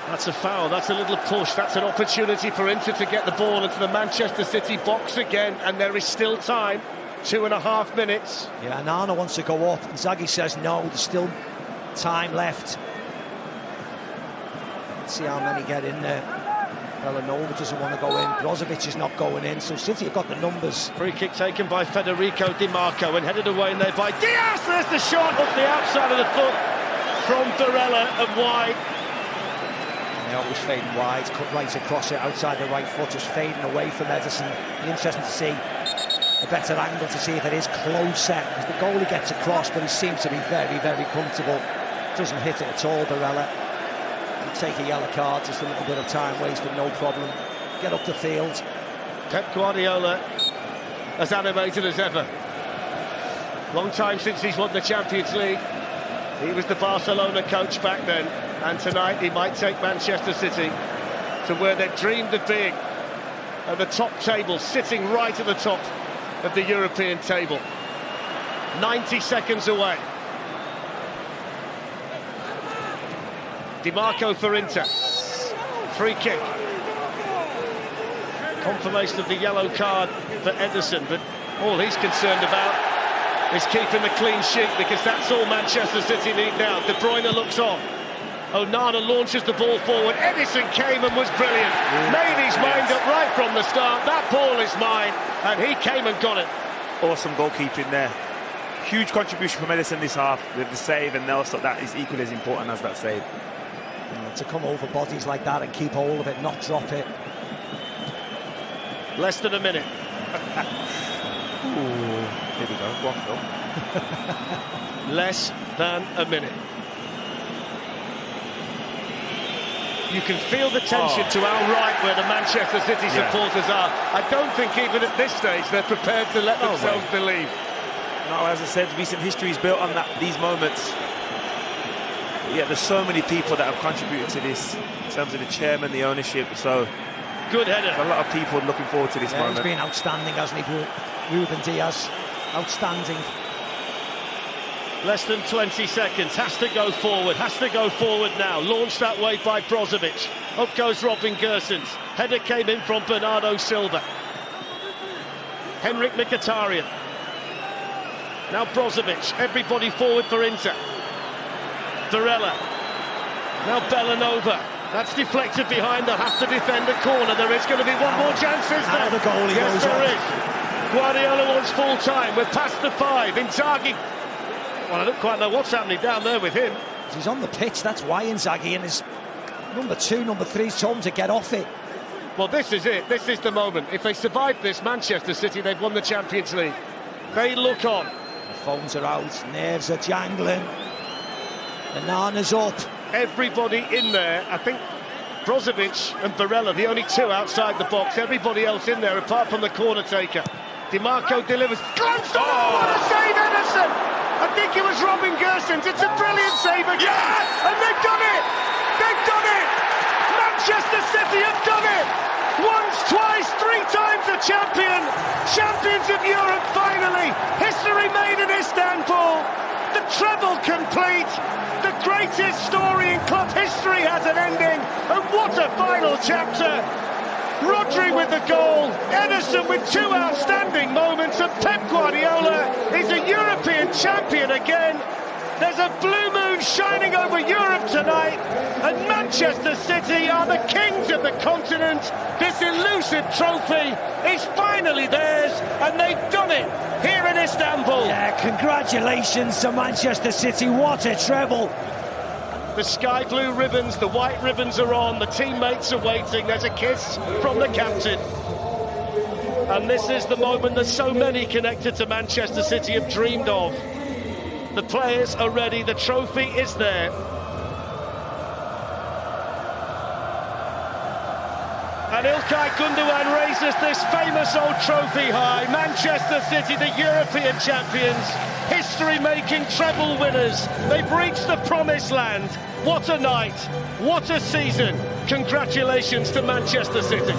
[SPEAKER 3] That's a foul, that's a little push, that's an opportunity for Inter to get the ball into the Manchester City box again, and there is still time, 2.5 minutes.
[SPEAKER 4] Yeah, Nana wants to go up, and Cagey says no, there's still time left. Let's see how many get in there. Belanova doesn't want to go in, Brozovic is not going in, so City have got the numbers.
[SPEAKER 3] Free kick taken by Federico Di Marco and headed away in there by Diaz. There's the shot off the outside of the foot from Barella and wide.
[SPEAKER 4] And they're always fading wide, cut right across it outside the right foot, just fading away from Edison. Be interesting to see a better angle to see if it is closer, because the goalie gets across, but he seems to be very, very comfortable. Doesn't hit it at all, Barella. Take a yellow card, just a little bit of time wasted, no problem. Get up the field.
[SPEAKER 3] Pep Guardiola as animated as ever. Long time since he's won the Champions League. He was the Barcelona coach back then, and tonight he might take Manchester City to where they dreamed of being, at the top table, sitting right at the top of the European table. 90 seconds away. Di Marco for Inter. Free kick. Confirmation of the yellow card for Edison, but all he's concerned about is keeping the clean sheet, because that's all Manchester City need now. De Bruyne looks on. Onana launches the ball forward. Edison came and was brilliant. Made his mind up right from the start. That ball is mine, and he came and got it.
[SPEAKER 5] Awesome goalkeeping there. Huge contribution from Edison this half with the save, and also that is equally as important as that save.
[SPEAKER 4] To come over bodies like that and keep hold of it, not drop it.
[SPEAKER 3] Less than a minute.
[SPEAKER 5] Ooh, here we go. Go on, Phil.
[SPEAKER 3] Less than a minute. You can feel the tension to our right where the Manchester City supporters are. I don't think even at this stage they're prepared to let themselves believe.
[SPEAKER 5] No, as I said, recent history is built on these moments. Yeah, there's so many people that have contributed to this in terms of the chairman, the ownership. So
[SPEAKER 3] good header.
[SPEAKER 5] A lot of people looking forward to this moment.
[SPEAKER 4] He's been outstanding, hasn't he, Ruben Diaz? Outstanding.
[SPEAKER 3] Less than 20 seconds. Has to go forward. Has to go forward now. Launched that way by Brozovic. Up goes Robin Gersons. Header came in from Bernardo Silva. Henrik Mkhitaryan. Now Brozovic, everybody forward for Inter. Varela. Now Bellanova. That's deflected behind, they'll have to defend the corner. There is going to be one more chance, is there?
[SPEAKER 4] The goalie
[SPEAKER 3] yes,
[SPEAKER 4] goes
[SPEAKER 3] there
[SPEAKER 4] on.
[SPEAKER 3] is. Guardiola wants full time. We're past the 5. Inzaghi. Well, I don't quite know what's happening down there with him.
[SPEAKER 4] He's on the pitch, that's why Inzaghi and his number 2, number 3's told him to get off it.
[SPEAKER 3] Well, this is it. This is the moment. If they survive this, Manchester City, they've won the Champions League. They look on.
[SPEAKER 4] The phones are out, nerves are jangling. Banana's up.
[SPEAKER 3] Everybody in there. I think Brozovic and Varela, the only 2 outside the box. Everybody else in there, apart from the corner taker. DiMarco delivers. Glanced on! Oh, what a save, Edison! I think it was Robin Gersons. It's a brilliant save again. Yes! And they've done it! They've done it! Manchester City have done it! Once, twice, 3 times the champion! Champions of Europe, finally! History made in Istanbul! The treble complete! The greatest story in club history has an ending! And what a final chapter! Rodri with the goal, Edison with 2 outstanding moments, and Pep Guardiola is a European champion again. There's a blue moon shining over Europe tonight, and Manchester City are the kings of the continent. This elusive trophy is finally theirs, and they've done it here in Istanbul.
[SPEAKER 4] Yeah, congratulations to Manchester City, what a treble.
[SPEAKER 3] The sky blue ribbons, the white ribbons are on, the teammates are waiting, there's a kiss from the captain. And this is the moment that so many connected to Manchester City have dreamed of. The players are ready, the trophy is there. And İlkay Gündoğan raises this famous old trophy high. Manchester City, the European champions, history-making treble winners. They've reached the promised land. What a night, what a season. Congratulations to Manchester City.